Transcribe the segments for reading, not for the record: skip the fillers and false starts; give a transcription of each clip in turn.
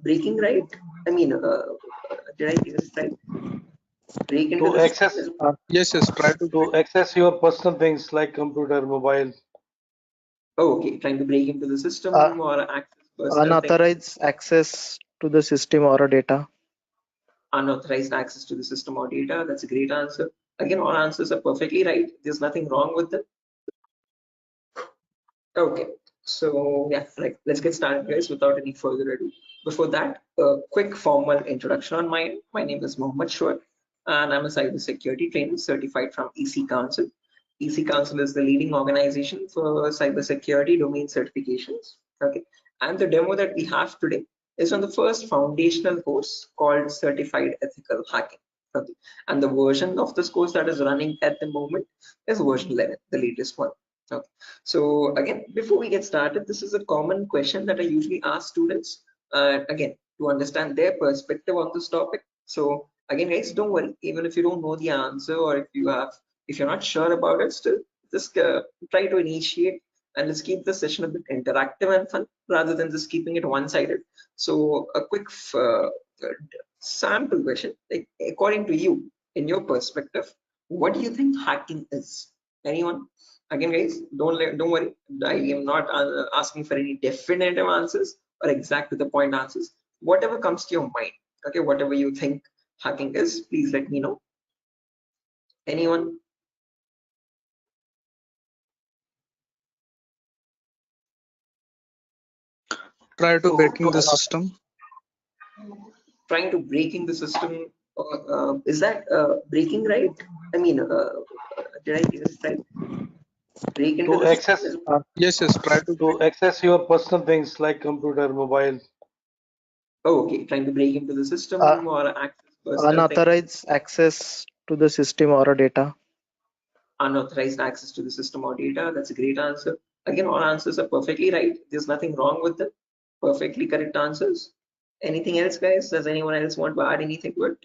breaking, right? I mean, did I get it right? Break into To the system access Yes, try to to access your personal things like computer, mobile. oh, okay, trying to break into the Uh, system or access personal things, Unauthorized access to the system or data. unauthorized access to the system or data. That's a great answer. Again, all answers are perfectly right. There's nothing wrong with them. Okay, so yeah, let's get started, guys, without any further ado. Before that, a quick formal introduction on my end. My name is Mohammed Shoaib, and I'm a cybersecurity trainer certified from EC Council. EC Council is the leading organization for cybersecurity domain certifications. Okay, and the demo that we have today is on the first foundational course called Certified Ethical Hacking. Okay, and the version of this course that is running at the moment is version 11, the latest one. Okay. So again, before we get started, this is a common question that I usually ask students, again, to understand their perspective on this topic. So again, guys, don't worry, even if you don't know the answer or if you're not sure about it, still just try to initiate, and let's keep the session a bit interactive and fun rather than just keeping it one-sided. So a quick sample question, like, according to you, in your perspective, what do you think hacking is? Anyone? Again, guys, don't worry, I am not asking for any definitive answers or exact to the point answers. Whatever comes to your mind, okay, whatever you think hacking is, please let me know. Anyone? try to So breaking the system. trying to breaking the system, is that breaking, right? I mean, did I get it right? Break into To the access system. Yes, try to to access your personal things like computer, mobile. Oh, okay, trying to break into the Uh, system or access personal things. Unauthorized access to the system or data. Unauthorized access to the system or data. That's a great answer. Again, all answers are perfectly right. There's nothing wrong with them. Perfectly correct answers. Anything else, guys? Does anyone else want to add anything to it?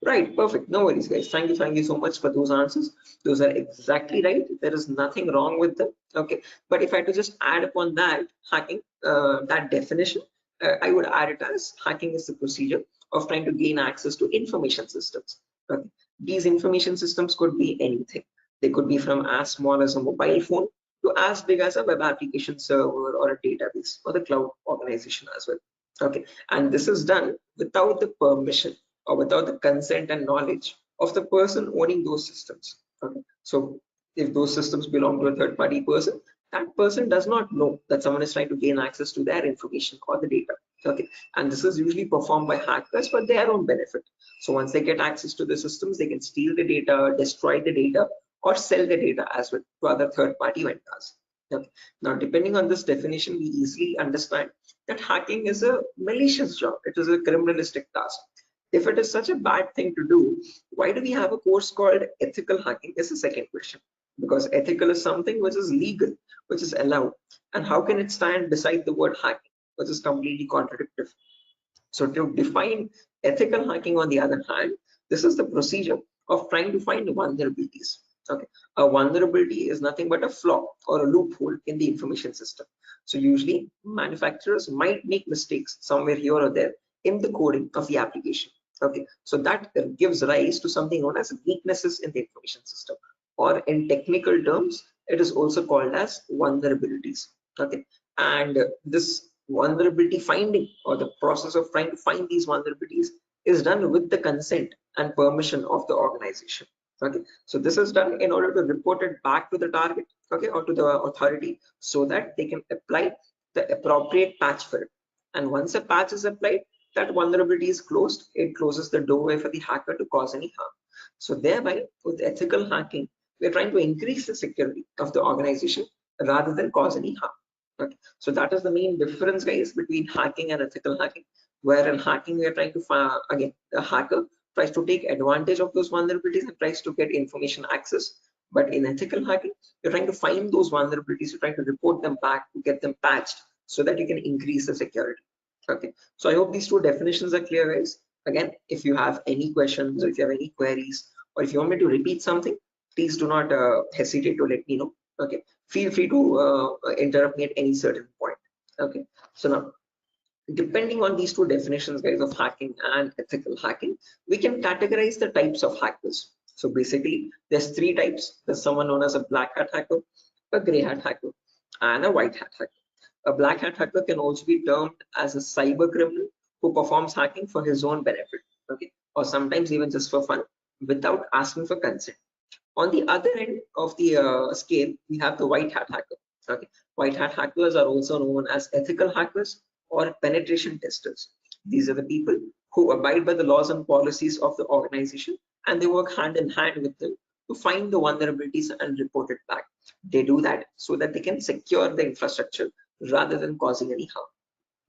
Right, perfect. No worries, guys. Thank you so much for those answers. Those are exactly right. There is nothing wrong with them. Okay, but if I had to just add upon that hacking, that definition, I would add it as hacking is the procedure of trying to gain access to information systems. Okay, these information systems could be anything. They could be from as small as a mobile phone to as big as a web application server or a database or the cloud organization as well. Okay, and this is done without the permission or without the consent and knowledge of the person owning those systems. Okay, so if those systems belong to a third party person, that person does not know that someone is trying to gain access to their information or the data. Okay, and this is usually performed by hackers for their own benefit. So once they get access to the systems, they can steal the data, destroy the data, or sell the data as well to other third party vendors. Okay. Now, depending on this definition, we easily understand that hacking is a malicious job. It is a criminalistic task. If it is such a bad thing to do, why do we have a course called ethical hacking? Is the second question. Because ethical is something which is legal, which is allowed. And how can it stand beside the word hacking, which is completely contradictory? So to define ethical hacking, on the other hand, this is the procedure of trying to find vulnerabilities. Okay, a vulnerability is nothing but a flaw or a loophole in the information system. So usually manufacturers might make mistakes somewhere here or there in the coding of the application. Okay, so that gives rise to something known as weaknesses in the information system, or in technical terms, it is also called as vulnerabilities. Okay, and this vulnerability finding, or the process of trying to find these vulnerabilities, is done with the consent and permission of the organization. Okay, so this is done in order to report it back to the target, okay, or to the authority, so that they can apply the appropriate patch for it. And once a patch is applied, that vulnerability is closed. It closes the doorway for the hacker to cause any harm. So thereby, with ethical hacking, we're trying to increase the security of the organization rather than cause any harm. Okay, so that is the main difference, guys, between hacking and ethical hacking. Where in hacking, we are trying to find, again, the hacker tries to take advantage of those vulnerabilities and tries to get information access. But in ethical hacking, you're trying to find those vulnerabilities, you're trying to report them back to get them patched so that you can increase the security. Okay, so I hope these two definitions are clear, guys. Again, if you have any questions or if you have any queries, or if you want me to repeat something, please do not hesitate to let me know. Okay, feel free to interrupt me at any certain point. Okay, so now, depending on these two definitions, guys, of hacking and ethical hacking, we can categorize the types of hackers. So basically, there's three types. There's someone known as a black hat hacker, a gray hat hacker, and a white hat hacker. A black hat hacker can also be termed as a cyber criminal who performs hacking for his own benefit, okay, or sometimes even just for fun, without asking for consent. On the other end of the scale, we have the white hat hacker. Okay, white hat hackers are also known as ethical hackers or penetration testers. These are the people who abide by the laws and policies of the organization, and they work hand in hand with them to find the vulnerabilities and report it back. They do that so that they can secure the infrastructure rather than causing any harm.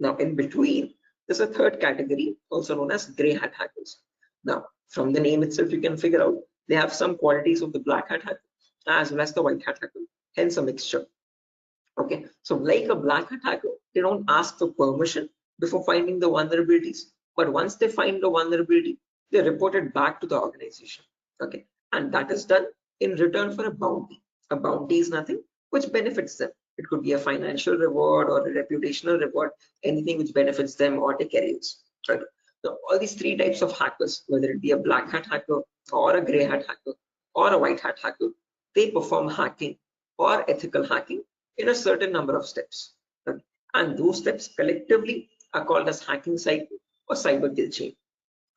Now, in between, there's a third category, also known as gray hat hackers. Now, from the name itself, you can figure out they have some qualities of the black hat hacker as well as the white hat hacker, hence a mixture. Okay, so like a black hat hacker, they don't ask for permission before finding the vulnerabilities, but once they find the vulnerability, they report it back to the organization. Okay, and that is done in return for a bounty. A bounty is nothing which benefits them. It could be a financial reward or a reputational reward, anything which benefits them or their careers. Right? So all these three types of hackers, whether it be a black hat hacker or a gray hat hacker or a white hat hacker, they perform hacking or ethical hacking in a certain number of steps. Okay? And those steps collectively are called as hacking cycle or cyber kill chain.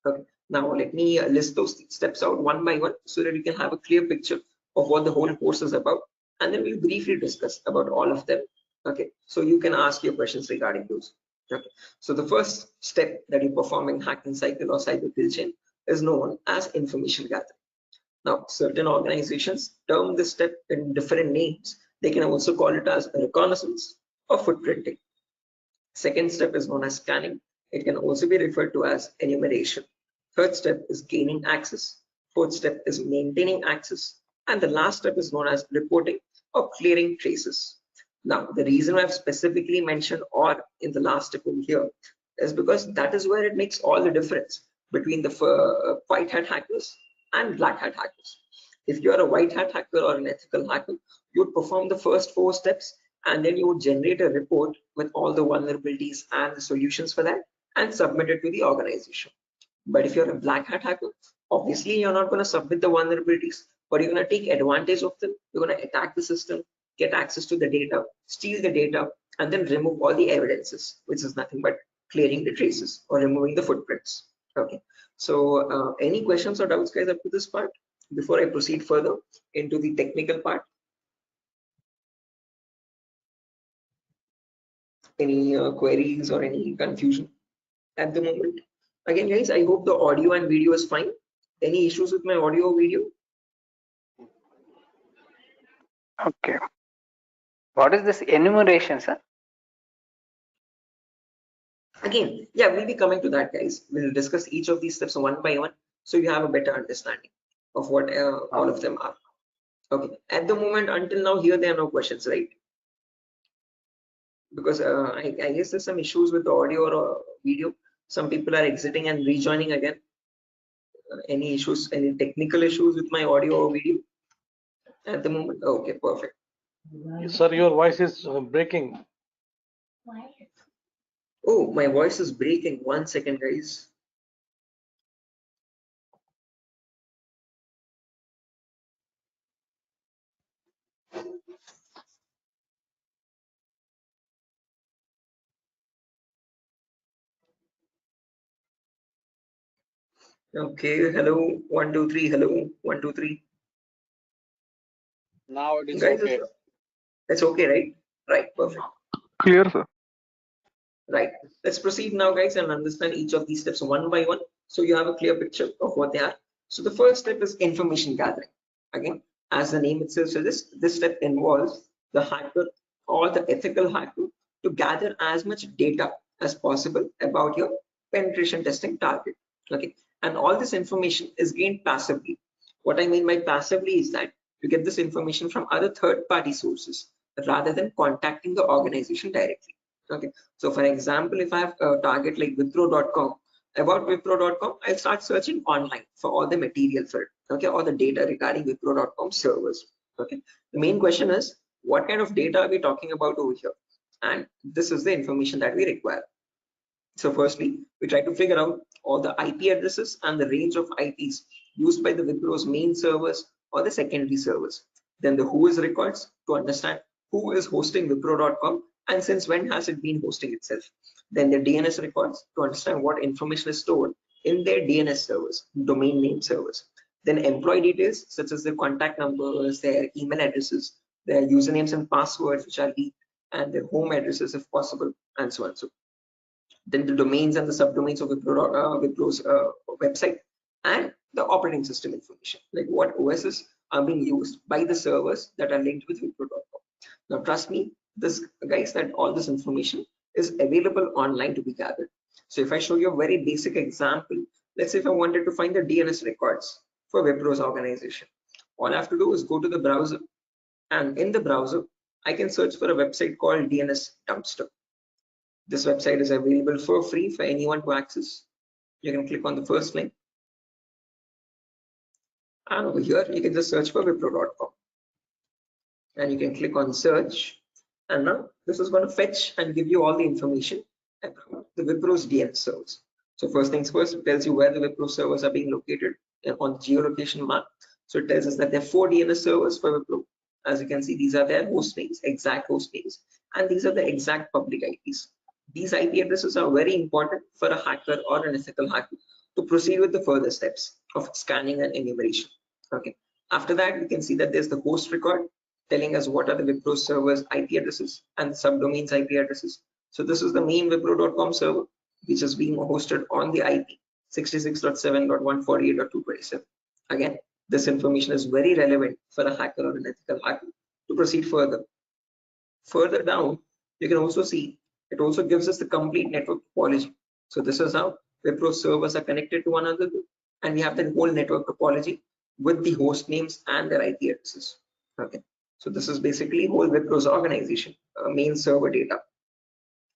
Okay. Now let me list those steps out one by one so that you can have a clear picture of what the whole course is about, and then we'll briefly discuss about all of them. Okay, so you can ask your questions regarding those. Okay, so the first step that you perform in hacking cycle or cyber kill chain is known as information gathering. Now, certain organizations term this step in different names. They can also call it as reconnaissance or footprinting. Second step is known as scanning. It can also be referred to as enumeration. Third step is gaining access. Fourth step is maintaining access. And the last step is known as reporting or clearing traces. Now, the reason I've specifically mentioned "or" in the last step over here is because that is where it makes all the difference between the white hat hackers and black hat hackers. If you are a white hat hacker or an ethical hacker, you would perform the first 4 steps, and then you would generate a report with all the vulnerabilities and the solutions for that and submit it to the organization. But if you're a black hat hacker, obviously you're not going to submit the vulnerabilities, but you're going to take advantage of them. You're going to attack the system, get access to the data, steal the data, and then remove all the evidences, which is nothing but clearing the traces or removing the footprints. Okay, so any questions or doubts, guys, up to this part before I proceed further into the technical part? Any queries or any confusion at the moment? Again, guys, I hope the audio and video is fine. Any issues with my audio or video? Okay. What is this enumeration, sir? Again, yeah, we'll be coming to that, guys. We'll discuss each of these steps one by one so you have a better understanding of what all of them are. Okay, at the moment, until now, here there are no questions, right? Because I guess there's some issues with the audio or video. Some people are exiting and rejoining again. Any issues, any technical issues with my audio or video at the moment? Okay, perfect. Sir, your voice is breaking. Oh, my voice is breaking. 1 second, guys. Okay, hello, 1 2 3, hello, 1 2 3. Now it is Guys, okay. it's okay, right? Right, perfect. Clear, sir. Right, let's proceed now, guys, and understand each of these steps one by one so you have a clear picture of what they are. So the first step is information gathering. Again, as the name itself suggests, this step involves the hacker or the ethical hacker to gather as much data as possible about your penetration testing target. Okay, and all this information is gained passively. What I mean by passively is that you get this information from other third-party sources rather than contacting the organization directly. Okay, so for example, if I have a target like Wipro.com, about Wipro.com, I'll start searching online for all the material for it, okay, all the data regarding Wipro.com servers. Okay, the main question is, what kind of data are we talking about over here? And this is the information that we require. So firstly, we try to figure out all the IP addresses and the range of IPs used by the Wipro's main servers or the secondary servers. Then the whois records to understand who is hosting wipro.com and since when has it been hosting itself. Then the DNS records to understand what information is stored in their DNS servers, domain name servers. Then employee details such as their contact numbers, their email addresses, their usernames and passwords which are leaked, and their home addresses if possible, and so on. So then the domains and the subdomains of Wipro's website, and the operating system information, like what OSs are being used by the servers that are linked with Wipro.com. Now, trust me, this guys, that all this information is available online to be gathered. So if I show you a very basic example, let's say if I wanted to find the DNS records for Wipro's organization, all I have to do is go to the browser, and in the browser, I can search for a website called DNS Dumpster. This website is available for free for anyone to access. You can click on the first link, and over here you can just search for wipro.com, and you can click on search, and now this is going to fetch and give you all the information about the Wipro's DNS servers. So first things first, it tells you where the Wipro servers are being located on the geolocation map. So it tells us that there are 4 DNS servers for Wipro. As you can see, these are their host names, exact host names, and these are the exact public IPs. These IP addresses are very important for a hacker or an ethical hacker to proceed with the further steps of scanning and enumeration. Okay. After that, we can see that there's the host record telling us what are the Wipro servers IP addresses and the subdomains IP addresses. So this is the main wipro.com server, which is being hosted on the IP 66.7.148.227. Again, this information is very relevant for a hacker or an ethical hacker to proceed further. Further down, you can also see it also gives us the complete network topology. So this is how Wipro servers are connected to one another, and we have the whole network topology with the host names and their IP addresses. Okay, so this is basically whole Wipro's organization main server data.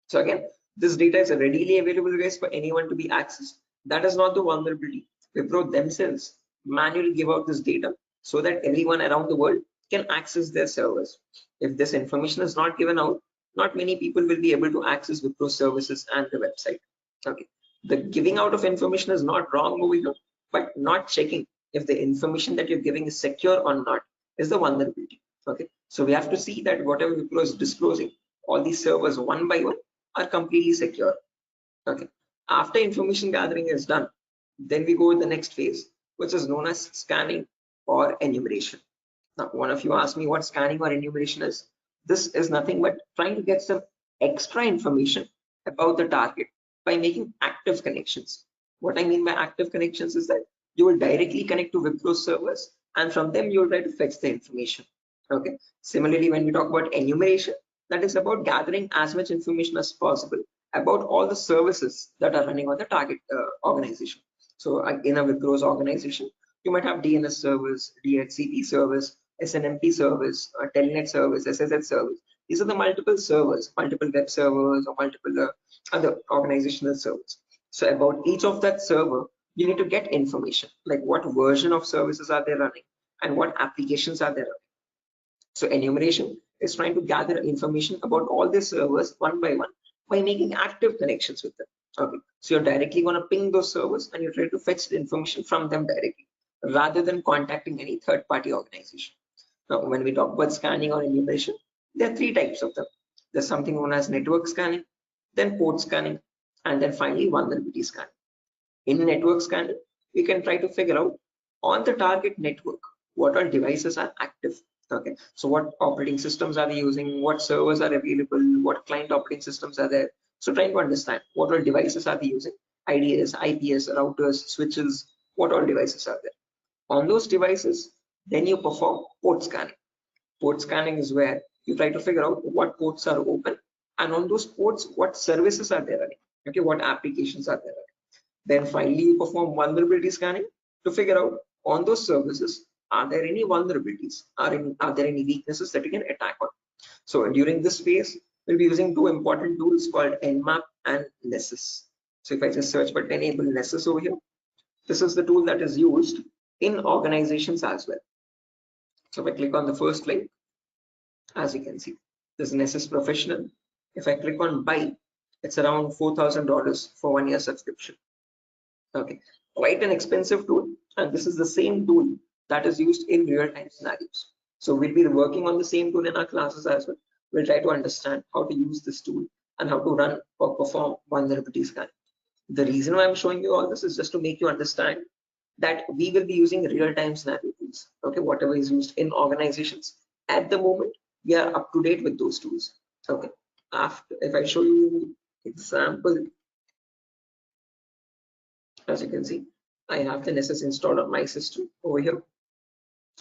So again, this data is readily available, guys, for anyone to be accessed. That is not the vulnerability. Wipro themselves manually give out this data so that everyone around the world can access their servers. If this information is not given out, not many people will be able to access Wipro services and the website. Okay, the giving out of information is not wrong over here, but not checking if the information that you're giving is secure or not is the vulnerability. Okay, so we have to see that whatever Wipro is disclosing, all these servers one by one are completely secure. Okay, after information gathering is done, then we go to the next phase, which is known as scanning or enumeration. Now, one of you asked me what scanning or enumeration is. This is nothing but trying to get some extra information about the target by making active connections. What I mean by active connections is that you will directly connect to Wipro servers, and from them you will try to fetch the information. Okay. Similarly, when we talk about enumeration, that is about gathering as much information as possible about all the services that are running on the target organization. So in a Wipro's organization, you might have DNS servers, DHCP servers, SNMP servers, Telnet servers, SSH servers. These are the multiple servers, multiple web servers, or multiple other organizational servers. So about each of that server, you need to get information, like what version of services are they running and what applications are they running. So enumeration is trying to gather information about all the servers one by one by making active connections with them. Okay, so you're directly going to ping those servers and you try to fetch the information from them directly rather than contacting any third-party organization. Now, when we talk about scanning or enumeration, there are 3 types of them. There's something known as network scanning, then port scanning, and then finally vulnerability scanning. In network scanning, we can try to figure out on the target network what all devices are active. Okay, so what operating systems are they using, what servers are available, what client operating systems are there. So trying to understand what all devices are they using, IDS, IPS, routers, switches, what all devices are there. On those devices, then you perform port scanning. Port scanning is where you try to figure out what ports are open, and on those ports, what services are there running. Okay, what applications are there running. Then finally, you perform vulnerability scanning to figure out on those services, are there any vulnerabilities? Are there any weaknesses that you can attack on? So during this phase, we'll be using 2 important tools called Nmap and Nessus. So if I just search for enable Nessus over here, this is the tool that is used in organizations as well. So if I click on the first link, As you can see, this is an SS Professional. If I click on buy, it's around $4,000 for 1 year subscription. Okay, quite an expensive tool, and this is the same tool that is used in real-time scenarios. So we'll be working on the same tool in our classes as well. We'll try to understand how to use this tool and how to run or perform vulnerability scan. The reason why I'm showing you all this is just to make you understand that we will be using real-time scenario tools. Okay, whatever is used in organizations at the moment, we are up to date with those tools. Okay, after if I show you example, as you can see, I have the Nessus installed on my system over here.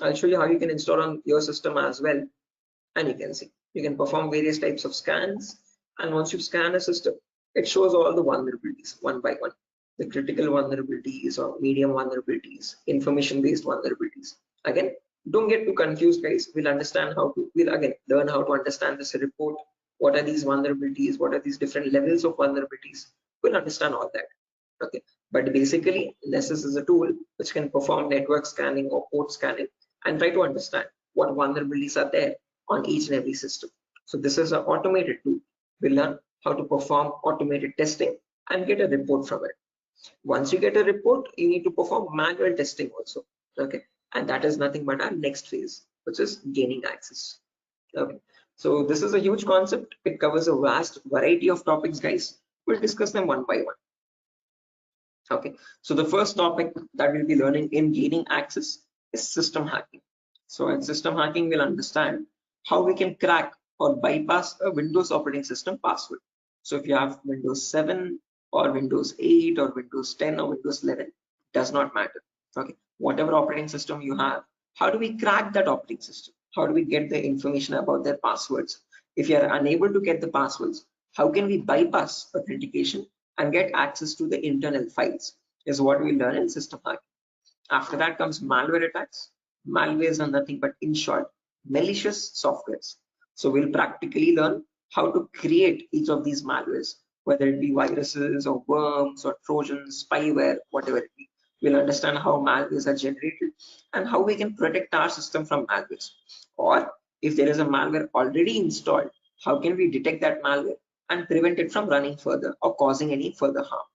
I'll show you how you can install on your system as well. And you can see, you can perform various types of scans. And once you scan a system, it shows all the vulnerabilities one by one. The critical vulnerabilities or medium vulnerabilities, information-based vulnerabilities. Again, don't get too confused, guys. We'll again learn how to understand this report. What are these vulnerabilities? What are these different levels of vulnerabilities? We'll understand all that. Okay, but basically Nessus is a tool which can perform network scanning or port scanning and try to understand what vulnerabilities are there on each and every system. So this is an automated tool. We'll learn how to perform automated testing and get a report from it. Once you get a report, you need to perform manual testing also. Okay, and that is nothing but our next phase, which is gaining access. Okay, so this is a huge concept. It covers a vast variety of topics, guys. We'll discuss them one by one. Okay, so the first topic that we'll be learning in gaining access is system hacking. So in system hacking, we'll understand how we can crack or bypass a Windows operating system password. So if you have Windows 7 or Windows 8 or Windows 10 or Windows 11, does not matter. Okay, whatever operating system you have, how do we crack that operating system? How do we get the information about their passwords? If you are unable to get the passwords, how can we bypass authentication and get access to the internal files is what we learn in system hacking. After that comes malware attacks. Malwares are nothing but, in short, malicious softwares. So we'll practically learn how to create each of these malwares, whether it be viruses or worms or trojans, spyware, whatever it be. We'll understand how malwares are generated and how we can protect our system from malwares. Or if there is a malware already installed, how can we detect that malware and prevent it from running further or causing any further harm.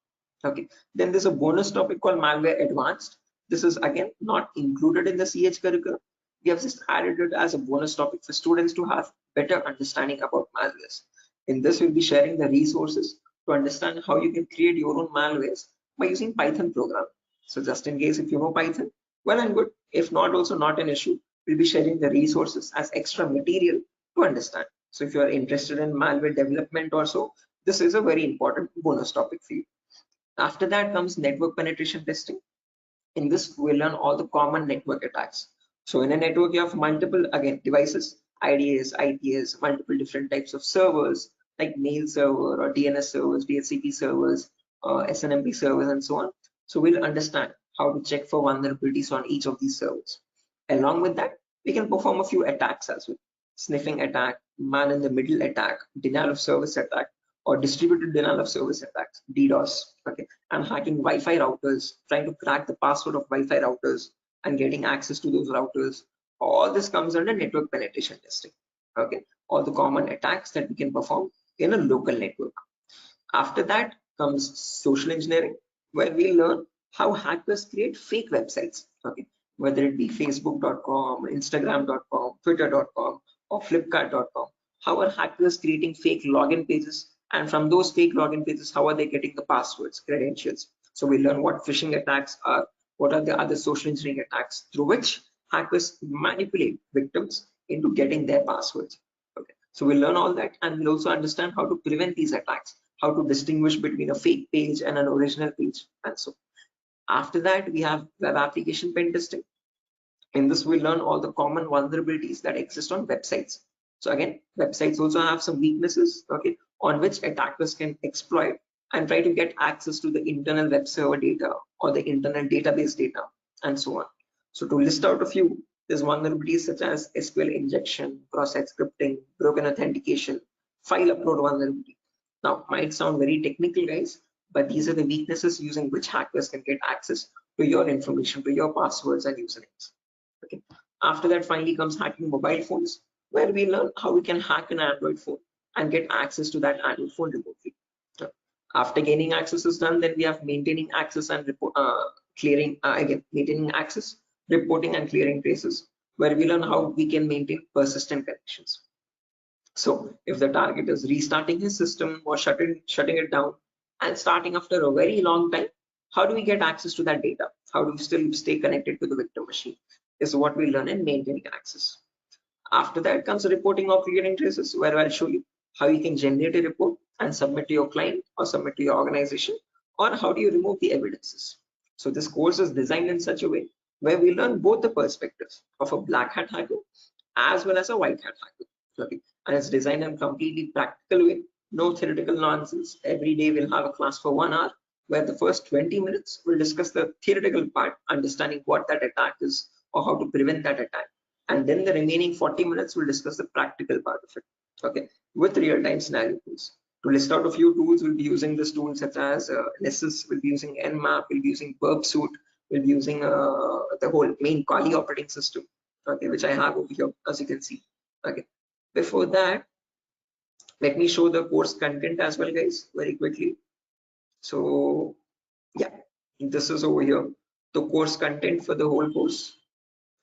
Okay, then there's a bonus topic called malware advanced. This is again not included in the CH curriculum. We have just added it as a bonus topic for students to have better understanding about malwares. In this, we'll be sharing the resources to understand how you can create your own malwares by using Python program. So just in case if you know Python, well and good. If not, also not an issue. We'll be sharing the resources as extra material to understand. So if you are interested in malware development also, this is a very important bonus topic for you. After that comes network penetration testing. In this, we'll learn all the common network attacks. So in a network, you have multiple, again, devices, IDS, IPS, multiple different types of servers, like mail server or DNS servers, DHCP servers, SNMP servers, and so on. So we'll understand how to check for vulnerabilities on each of these servers. Along with that, we can perform a few attacks as well. Sniffing attack, man-in-the-middle attack, denial of service attack, or distributed denial of service attacks, DDoS. Okay, and hacking Wi-Fi routers, trying to crack the password of Wi-Fi routers and getting access to those routers. All this comes under network penetration testing. Okay, all the common attacks that we can perform in a local network. After that comes social engineering, where we learn how hackers create fake websites. Okay, whether it be facebook.com, instagram.com, twitter.com, or flipkart.com. How are hackers creating fake login pages? And from those fake login pages, how are they getting the passwords, credentials? So we learn what phishing attacks are, what are the other social engineering attacks through which hackers manipulate victims into getting their passwords. Okay, so we'll learn all that, and we'll also understand how to prevent these attacks, how to distinguish between a fake page and an original page, and so. After that, we have web application pen testing. In this, we learn all the common vulnerabilities that exist on websites. So again, websites also have some weaknesses, okay, on which attackers can exploit and try to get access to the internal web server data or the internal database data, and so on. So to list out a few, there's vulnerabilities such as SQL injection, cross-site scripting, broken authentication, file upload vulnerability. Now, might sound very technical, guys, but these are the weaknesses using which hackers can get access to your information, to your passwords and usernames. Okay. After that, finally comes hacking mobile phones. where we learn how we can hack an Android phone and get access to that Android phone remotely. After gaining access is done, then we have maintaining access and clearing again maintaining access, reporting and clearing traces, where we learn how we can maintain persistent connections. So if the target is restarting his system or shutting it down and starting after a very long time, how do we get access to that data? How do we still stay connected to the victim machine? Is what we learn in maintaining access. After that comes reporting or clearing traces, where I'll show you how you can generate a report and submit to your client or submit to your organization, or how do you remove the evidences. So this course is designed in such a way where we learn both the perspectives of a black hat hacker as well as a white hat hacker. Okay. And it's designed in a completely practical way, no theoretical nonsense. Every day we'll have a class for 1 hour, where the first 20 minutes we'll discuss the theoretical part, understanding what that attack is or how to prevent that attack. And then the remaining 40 minutes we'll discuss the practical part of it, okay, with real-time scenario tools. To list out a few tools, we'll be using this tool such as Nessus, we'll be using Nmap, we'll be using Burpsuit, we'll be using the whole main Kali operating system, okay, which I have over here, as you can see. Okay. Before that, let me show the course content as well, guys, very quickly. So yeah, this is over here, the course content for the whole course.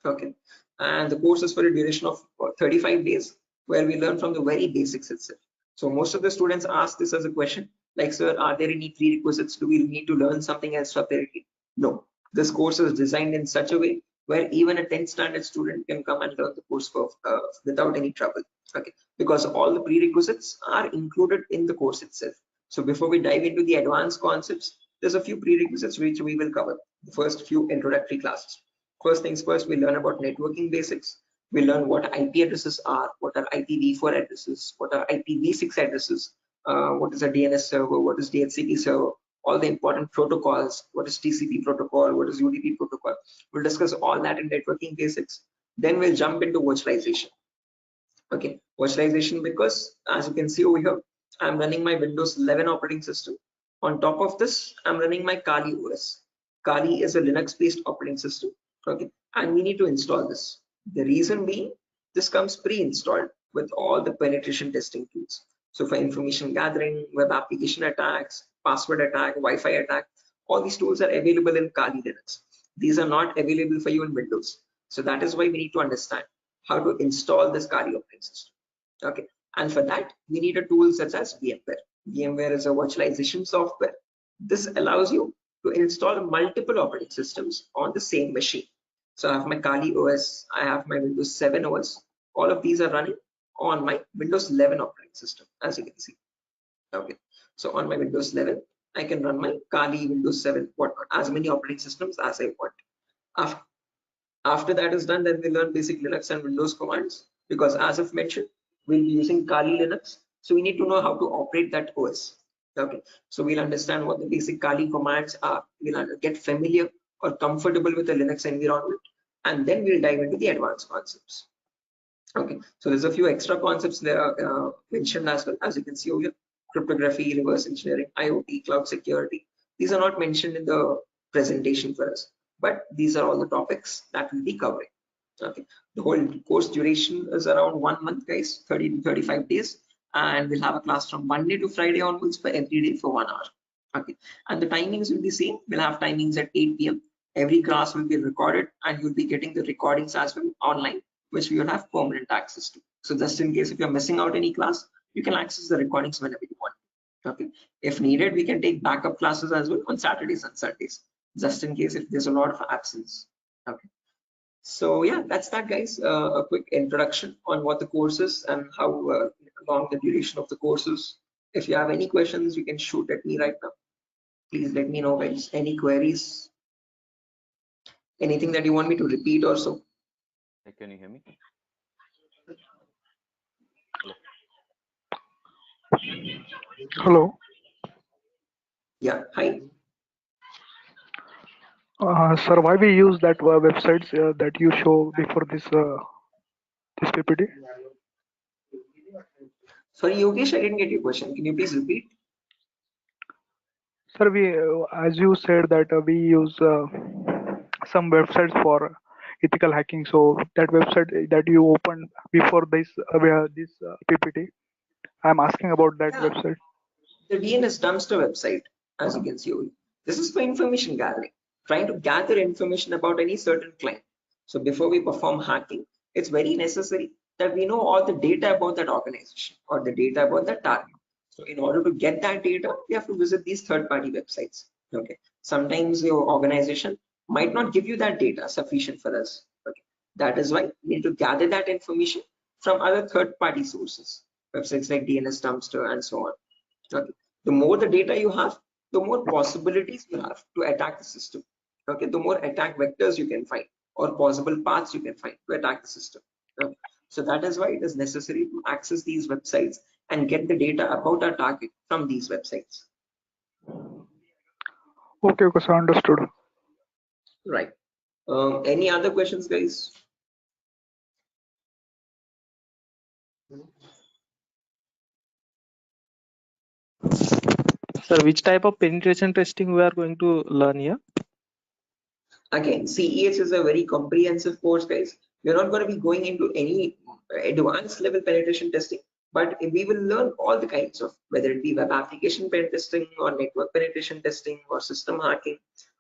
Okay, and the course is for a duration of 35 days, where we learn from the very basics itself. So most of the students ask this as a question, like, sir, are there any prerequisites? Do we need to learn something else separately? No, this course is designed in such a way where even a 10th standard student can come and learn the course for, without any trouble. Okay, because all the prerequisites are included in the course itself. So before we dive into the advanced concepts, there's a few prerequisites which we will cover. The first few introductory classes. First things first, we learn about networking basics. We learn what IP addresses are, what are IPv4 addresses, what are IPv6 addresses, what is a DNS server, what is DHCP server, all the important protocols, what is TCP protocol, what is UDP protocol. We'll discuss all that in networking basics. Then we'll jump into virtualization. Okay, virtualization, because as you can see over here, I'm running my Windows 11 operating system. On top of this, I'm running my Kali OS. Kali is a Linux-based operating system. Okay, and we need to install this. The reason being, this comes pre-installed with all the penetration testing tools. So for information gathering, web application attacks, password attack, Wi-Fi attack, all these tools are available in Kali Linux. These are not available for you in Windows. So that is why we need to understand how to install this Kali operating system. Okay, and for that we need a tool such as VMware. VMware is a virtualization software. This allows you to install multiple operating systems on the same machine. So I have my Kali OS, I have my Windows 7 OS. All of these are running on my Windows 11 operating system, as you can see. Okay, so on my Windows 11, I can run my Kali, Windows 7, whatnot, as many operating systems as I want. After that is done, then we learn basic Linux and Windows commands, because as I've mentioned, we'll be using Kali Linux. So we need to know how to operate that OS. Okay, so we'll understand what the basic Kali commands are. We'll get familiar or comfortable with the Linux environment, and then we'll dive into the advanced concepts. Okay, so there's a few extra concepts there mentioned as well, as you can see over here: cryptography, reverse engineering, IoT, cloud security. These are not mentioned in the presentation for us, but these are all the topics that we'll be covering. Okay, the whole course duration is around 1 month, guys, 30 to 35 days, and we'll have a class from Monday to Friday onwards for every day for 1 hour. Okay, and the timings will be same. We'll have timings at 8 p.m. Every class will be recorded, and you'll be getting the recordings as well online, which we will have permanent access to. So just in case if you're missing out any class, you can access the recordings whenever you want. Okay, if needed, we can take backup classes as well on Saturdays and Sundays, just in case if there's a lot of absence. Okay, so yeah, that's that, guys. A quick introduction on what the course is and how long the duration of the course is. If you have any questions, you can shoot at me right now. Please let me know, guys. Any queries, anything that you want me to repeat or so. Hey, can you hear me? Hello. Yeah, hi. Sir, why we use that websites that you show before this PPT? Sorry, Yogesh, I didn't get your question. Can you please repeat? Sir, we as you said that we use some websites for ethical hacking. So that website that you opened before this PPT, I'm asking about that Yeah, website. the DNS dumpster website, as you can see over here. This is for information gathering, trying to gather information about any certain client. So before we perform hacking, it's very necessary that we know all the data about that organization or the data about that target. So in order to get that data, we have to visit these third-party websites. Okay. Sometimes your organization might not give you that data sufficient for us. Okay. That is why we need to gather that information from other third-party sources, websites like DNS dumpster and so on. Okay. The more the data you have, the more possibilities you have to attack the system. Okay, the more attack vectors you can find or possible paths you can find to attack the system. Okay. So that is why it is necessary to access these websites and get the data about our target from these websites. Okay, okay, so understood. Right. Any other questions, guys? Sir, which type of penetration testing we are going to learn here? Again, CEH is a very comprehensive course, guys. We're not going to be going into any advanced level penetration testing, but we will learn all the kinds of, whether it be web application pen testing or network penetration testing or system hacking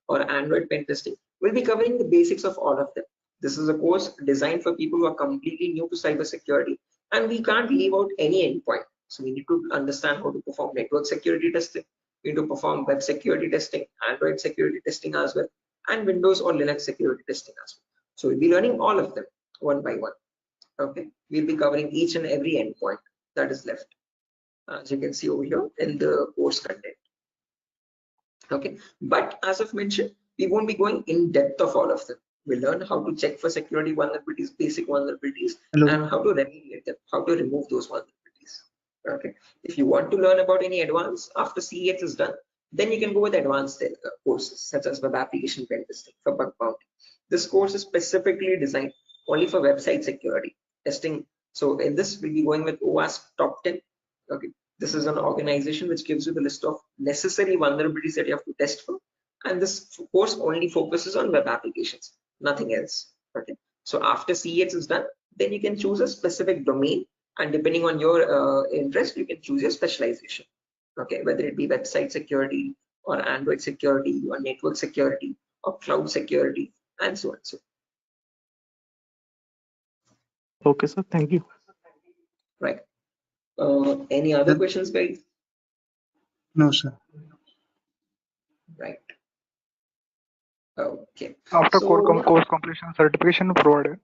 or Android pen testing. We'll be covering the basics of all of them. This is a course designed for people who are completely new to cybersecurity, and we can't leave out any endpoint. So we need to understand how to perform network security testing. We need to perform web security testing, Android security testing as well, and Windows or Linux security testing as well. So we'll be learning all of them one by one. Okay, we'll be covering each and every endpoint that is left, as you can see over here in the course content. Okay, but as I've mentioned, we won't be going in depth of all of them. We'll learn how to check for security vulnerabilities, basic vulnerabilities, and how to remediate them, how to remove those vulnerabilities. Okay, if you want to learn about any advanced after CEX is done, then you can go with advanced courses such as web application pen testing for bug bounty. This course is specifically designed only for website security testing. So in this, we'll be going with OWASP top 10. Okay, this is an organization which gives you the list of necessary vulnerabilities that you have to test for, and this course only focuses on web applications, nothing else. Okay, so after CEX is done, then you can choose a specific domain, and depending on your interest, you can choose your specialization. Okay, whether it be website security or Android security or network security or cloud security and so on. So Okay, sir. Thank you. right. Any other questions, guys? No, sir. Right. Okay. After So course completion, certification provided.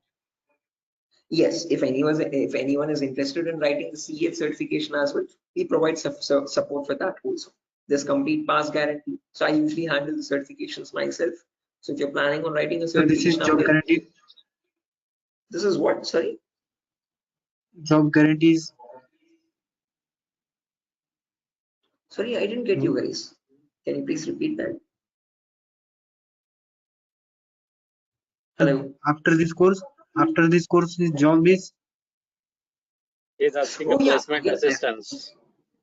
yes, if anyone is interested in writing the CEF certification as well, we provide support for that also. There's complete pass guarantee. So I usually handle the certifications myself. So if you're planning on writing a So this is certification, job guarantee. this is what? Sorry. Job guarantees. Sorry, I didn't get you guys. Can you please repeat that? Hello. After this course, his job is. He's asking a Oh yeah, placement again, assistance.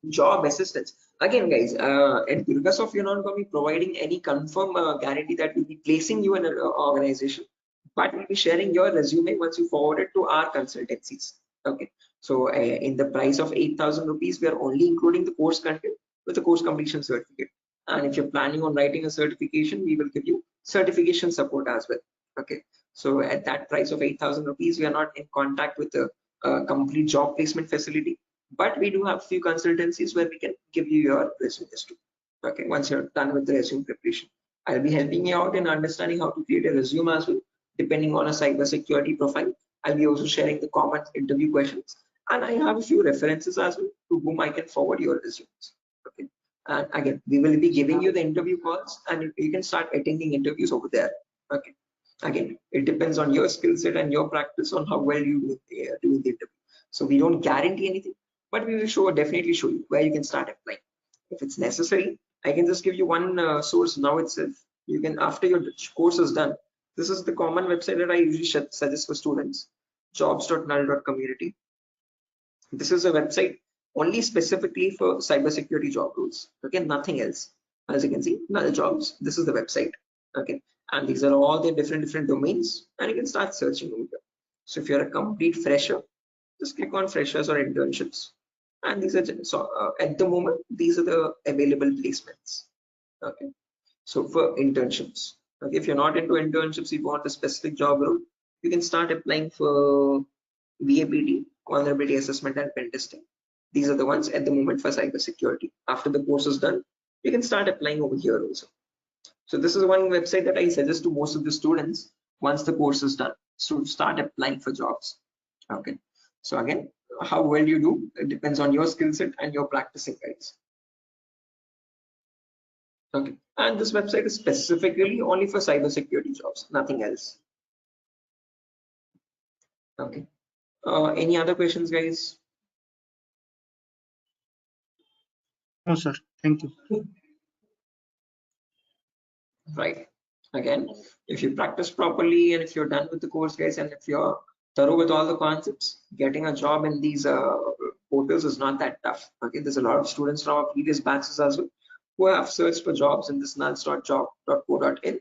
job assistance. Again, guys, at Durga, you're not going to be providing any confirm guarantee that we'll be placing you in an organization, but we'll be sharing your resume once you forward it to our consultancies. Okay, so in the price of 8,000 rupees, we are only including the course content with the course completion certificate. And if you're planning on writing a certification, we will give you certification support as well. Okay, so at that price of 8,000 rupees, we are not in contact with the complete job placement facility, but we do have few consultancies where we can give you your resumes too. Okay, once you're done with the resume preparation, I'll be helping you out in understanding how to create a resume as well, depending on a cybersecurity profile. I'll be also sharing the common interview questions, and I have a few references as well to whom I can forward your resumes. Okay, and again, we will be giving you the interview calls, and you can start attending interviews over there. Okay, again, it depends on your skill set and your practice on how well you do the interview. So we don't guarantee anything, but we will definitely show you where you can start applying. If it's necessary, I can just give you one source now itself. You can, after your course is done, this is the common website that I usually suggest for students, jobs.null.community. This is a website only specifically for cybersecurity job roles. Okay, nothing else. As you can see, null jobs. This is the website. Okay, and these are all the different domains, and you can start searching over here. So if you're a complete fresher, just click on freshers or internships, and these are at the moment these are the available placements. Okay, so for internships, okay, if you're not into internships, you want a specific job role, you can start applying for VAPT, vulnerability assessment and pen testing. These are the ones at the moment for cybersecurity. After the course is done, you can start applying over here also. So this is one website that I suggest to most of the students once the course is done, so start applying for jobs. Okay, so again, how well you do, it depends on your skill set and your practicing, guys. Okay, and this website is specifically only for cybersecurity jobs, nothing else. Okay, any other questions, guys? No, sir. Thank you. Right, again, if you practice properly and if you're done with the course, guys, and if you're thorough with all the concepts, getting a job in these portals is not that tough. Okay, there's a lot of students from our previous batches as well who have searched for jobs in this nuls.job.co.in,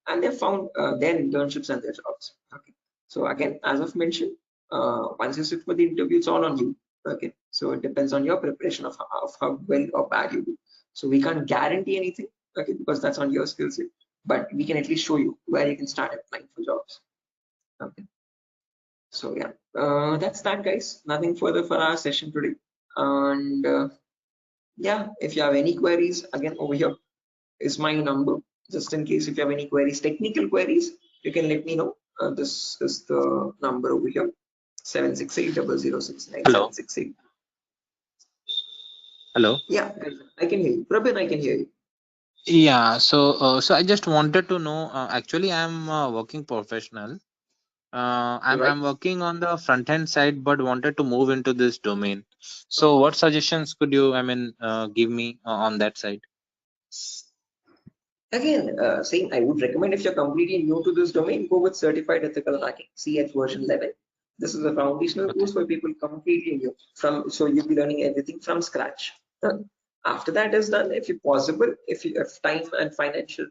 and they found their internships and their jobs. Okay, so again, as I've mentioned, once you sit for the interview, it's all on you. Okay, so it depends on your preparation of how well or bad you do. So we can't guarantee anything, okay, because that's on your skill set, but we can at least show you where you can start applying for jobs. Okay, so yeah, that's that, guys. Nothing further for our session today. And yeah, if you have any queries, again, over here is my number, just in case if you have any queries, technical queries, you can let me know. This is the number over here, 768-0069. Hello. 768. Hello. Yeah, I can hear you. Prabin, I can hear you. Yeah. So I just wanted to know. Actually, I'm a working professional. I'm working on the front end side, but wanted to move into this domain. So, what suggestions could you, give me on that side? Again, saying I would recommend if you're completely new to this domain, go with Certified Ethical Hacking, CH version 11. This is a foundational course for people completely new. So you'll be learning everything from scratch. After that is done, if possible, if time and financial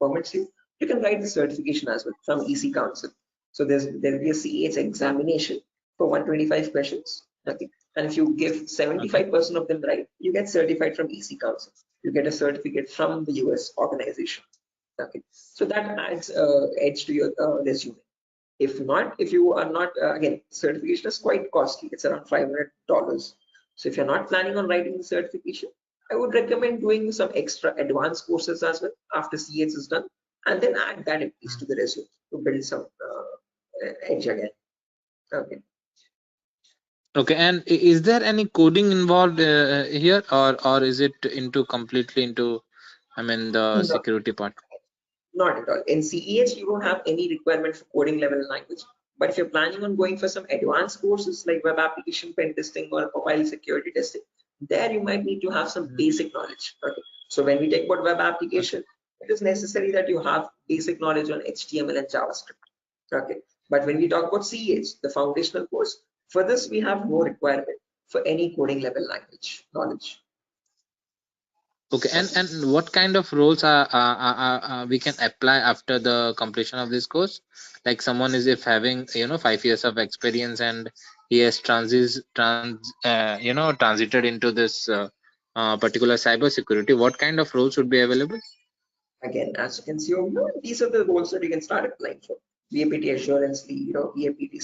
permits you, you can write the certification as well from EC Council. So there will be a CH examination for 125 questions. Okay, and if you give 75% of them right, you get certified from EC Council. You get a certificate from the US organization. Okay, so that adds edge to your resume. If not, if you are not, again, certification is quite costly. It's around $500. So if you're not planning on writing the certification, I would recommend doing some extra advanced courses as well after CH is done, and then add that at least to the resume to build some edge again. Okay. Okay. And is there any coding involved here, or is it into completely into, the security part? Not at all. In CEH, you don't have any requirement for coding level language. But if you're planning on going for some advanced courses like web application pen testing or mobile security testing, there you might need to have some basic knowledge. Okay. So when we talk about web application, it is necessary that you have basic knowledge on HTML and JavaScript. Okay. But when we talk about CEH, the foundational course, for this we have no requirement for any coding level language knowledge. Okay, and what kind of roles are we can apply after the completion of this course? Like someone is if having 5 years of experience and he has transited into this particular cybersecurity, what kind of roles would be available? Again, as you can see over here, these are the roles that you can start applying for. VAPT assurance lead, VAPT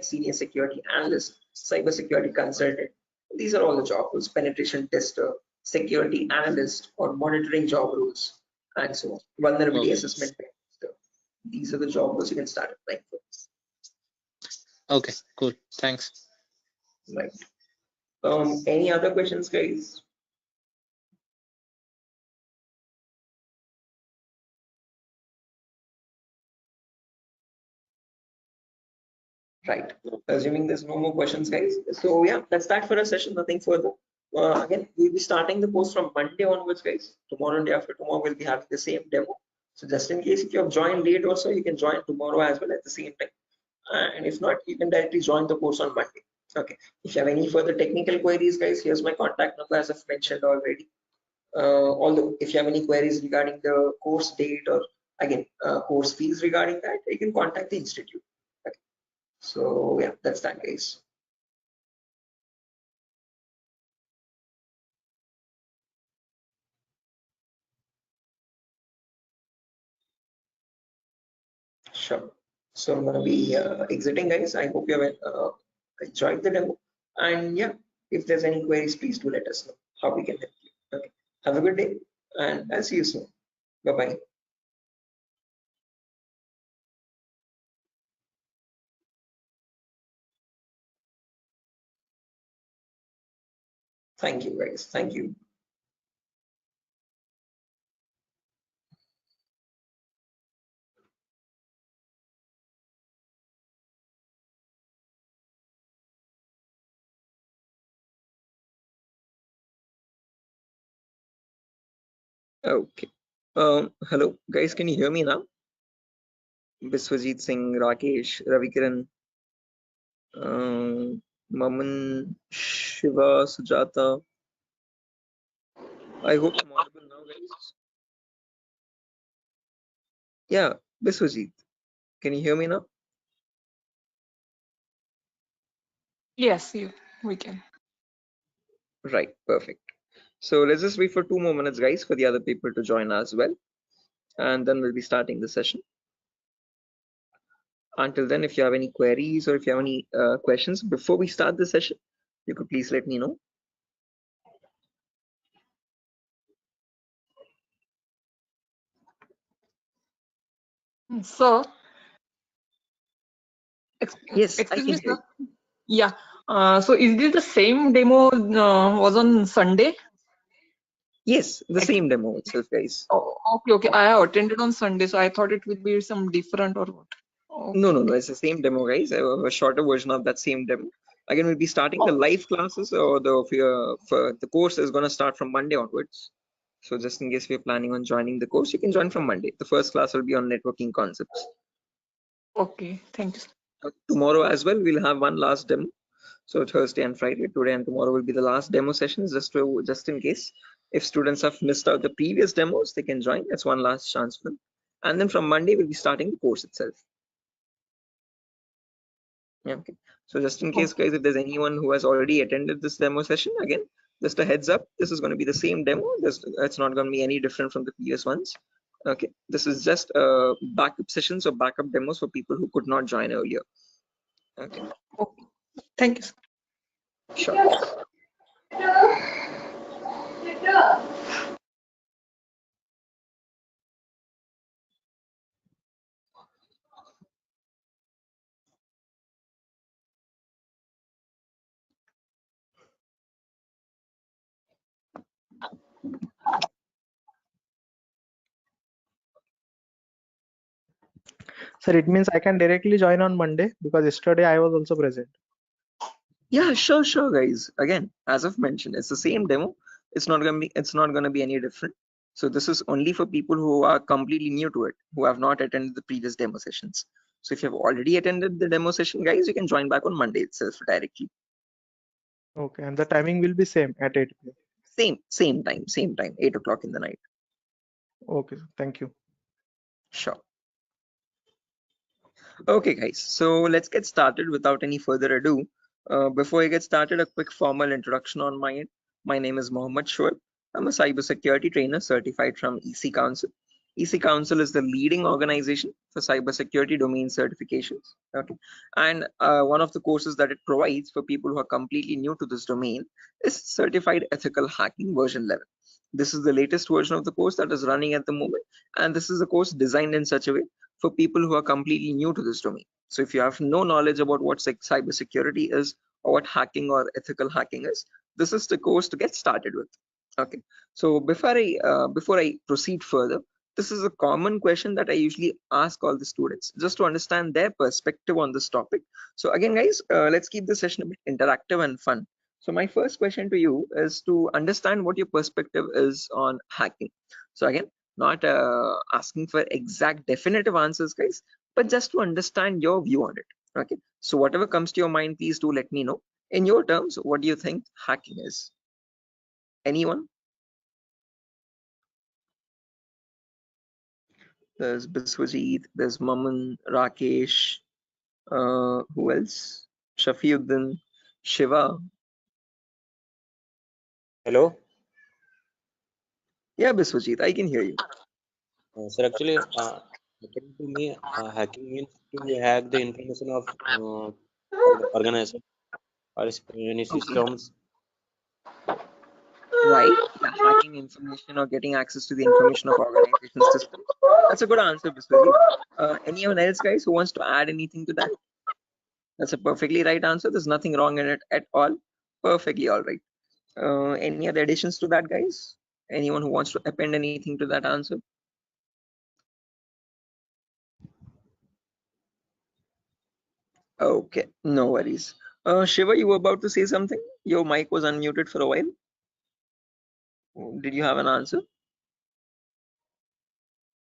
senior security analyst, cybersecurity consultant. These are all the job roles. Penetration tester, security analyst, or monitoring job roles, and so on. Vulnerability assessment tester. These are the job roles you can start applying for. Okay, cool. Thanks. Right. Any other questions, guys? Right. Assuming there's no more questions, guys. So yeah, that's that for a session. Nothing further. Again, we'll be starting the course from Monday onwards, guys. Tomorrow and day after tomorrow, we'll be having the same demo. So just in case if you have joined late also, you can join tomorrow as well at the same time. And if not, you can directly join the course on Monday. Okay. If you have any further technical queries, guys, here's my contact number as I've mentioned already. Although if you have any queries regarding the course date or again, course fees regarding that, you can contact the institute. Okay. So yeah, that's that, guys. Sure. So I'm gonna be exiting, guys. I hope you have enjoyed the demo. And yeah, if there's any queries, please do let us know how we can help you. Okay. Have a good day, and I'll see you soon. Bye bye. Thank you, guys. Thank you. Okay. Hello, guys. Can you hear me now? Biswajit Singh, Rakesh, Ravikiran, Maman, Shiva, Sujata. I hope I'm audible now, guys. Yeah, Biswajit. Can you hear me now? Yes, we can. Right, perfect. So let's just wait for 2 more minutes, guys, for the other people to join as well. And then we'll be starting the session. Until then, if you have any queries or if you have any questions before we start the session, you could please let me know. So, Yes, I excuse can me, hear sir. you. Yeah. So is this the same demo was on Sunday? Yes, the same demo itself, guys. Oh, okay. I have attended on Sunday, so I thought it would be some different or what. No, it's the same demo, guys. A shorter version of that same demo. Again, we'll be starting the live classes, or the course is going to start from Monday onwards. So just in case we're planning on joining the course, you can join from Monday. The first class will be on networking concepts. Okay, thank you, sir. Tomorrow as well, we'll have one last demo. So Thursday and Friday, today and tomorrow will be the last demo sessions, just in case if students have missed out the previous demos, they can join. That's one last chance for them. And then from Monday, we'll be starting the course itself. Yeah, okay. So just in case, guys, if there's anyone who has already attended this demo session, again, just a heads up, this is going to be the same demo. It's not going to be any different from the previous ones. Okay, this is just backup sessions or backup demos for people who could not join earlier. Okay. Okay. Thank you, sir. Sure. Sir, it means I can directly join on Monday because yesterday I was also present. Yeah, sure, guys. Again, as I've mentioned, it's the same demo. It's not gonna be any different. So this is only for people who are completely new to it, who have not attended the previous demo sessions. So if you have already attended the demo session, guys, you can join back on Monday itself directly. Okay, and the timing will be same at 8 p.m. Same time, 8 o'clock in the night. Okay, sir. Thank you. Sure. Okay, guys, so let's get started without any further ado. Before I get started, a quick formal introduction on my end. My name is Mohammed Shoaib. I'm a cybersecurity trainer certified from EC Council. EC Council is the leading organization for cybersecurity domain certifications. Okay, and one of the courses that it provides for people who are completely new to this domain is Certified Ethical Hacking version 11. This is the latest version of the course that is running at the moment, and this is a course designed in such a way for people who are completely new to this domain. So if you have no knowledge about what cybersecurity is or what hacking or ethical hacking is, this is the course to get started with. Okay. So before I proceed further, this is a common question that I usually ask all the students just to understand their perspective on this topic. So again, guys, let's keep this session a bit interactive and fun. So my first question to you is to understand what your perspective is on hacking. So again, not asking for exact definitive answers, guys, but just to understand your view on it. Okay, so whatever comes to your mind, please do let me know. In your terms, what do you think hacking is? Anyone? There's Biswajit, there's Maman, Rakesh, who else? Shafiuddin, Shiva. Hello, Yeah, Biswajit, I can hear you. sir. Actually, according to me, hacking means to hack the information of organization or any Okay. systems. Right. Yeah, hacking information or getting access to the information of organization systems. That's a good answer, Biswajit. Anyone else, guys, who wants to add anything to that? That's a perfectly right answer. There's nothing wrong in it at all. Perfectly all right. Any other additions to that, guys? Anyone who wants to append anything to that answer? Okay, no worries. Shiva, you were about to say something? Your mic was unmuted for a while. Did you have an answer?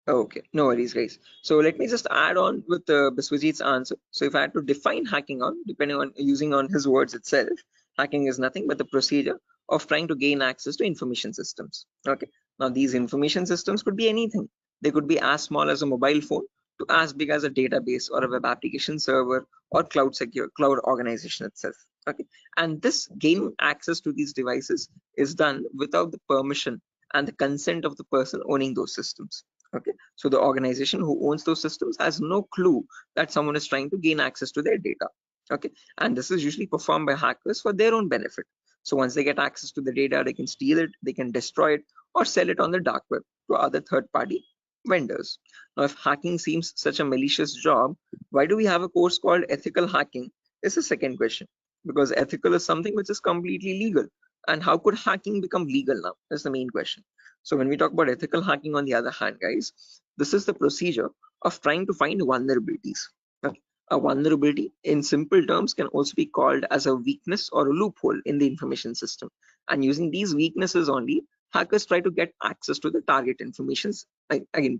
Okay, no worries, guys. So let me just add on with Biswajit's answer. So if I had to define hacking on, depending on using on his words itself, hacking is nothing but the procedure of trying to gain access to information systems. Okay, now these information systems could be anything. They could be as small as a mobile phone to as big as a database or a web application server or cloud organization itself. Okay, and this gaining access to these devices is done without the permission and the consent of the person owning those systems. Okay, so the organization who owns those systems has no clue that someone is trying to gain access to their data. Okay, and this is usually performed by hackers for their own benefit. So once they get access to the data, they can steal it, they can destroy it, or sell it on the dark web to other third-party vendors. Now, if hacking seems such a malicious job, why do we have a course called ethical hacking? Is the second question. Because ethical is something which is completely legal. And how could hacking become legal now? That's the main question. So when we talk about ethical hacking, on the other hand, guys, this is the procedure of trying to find vulnerabilities. Okay. A vulnerability, in simple terms, can also be called as a weakness or a loophole in the information system. And using these weaknesses only, hackers try to get access to the target informations,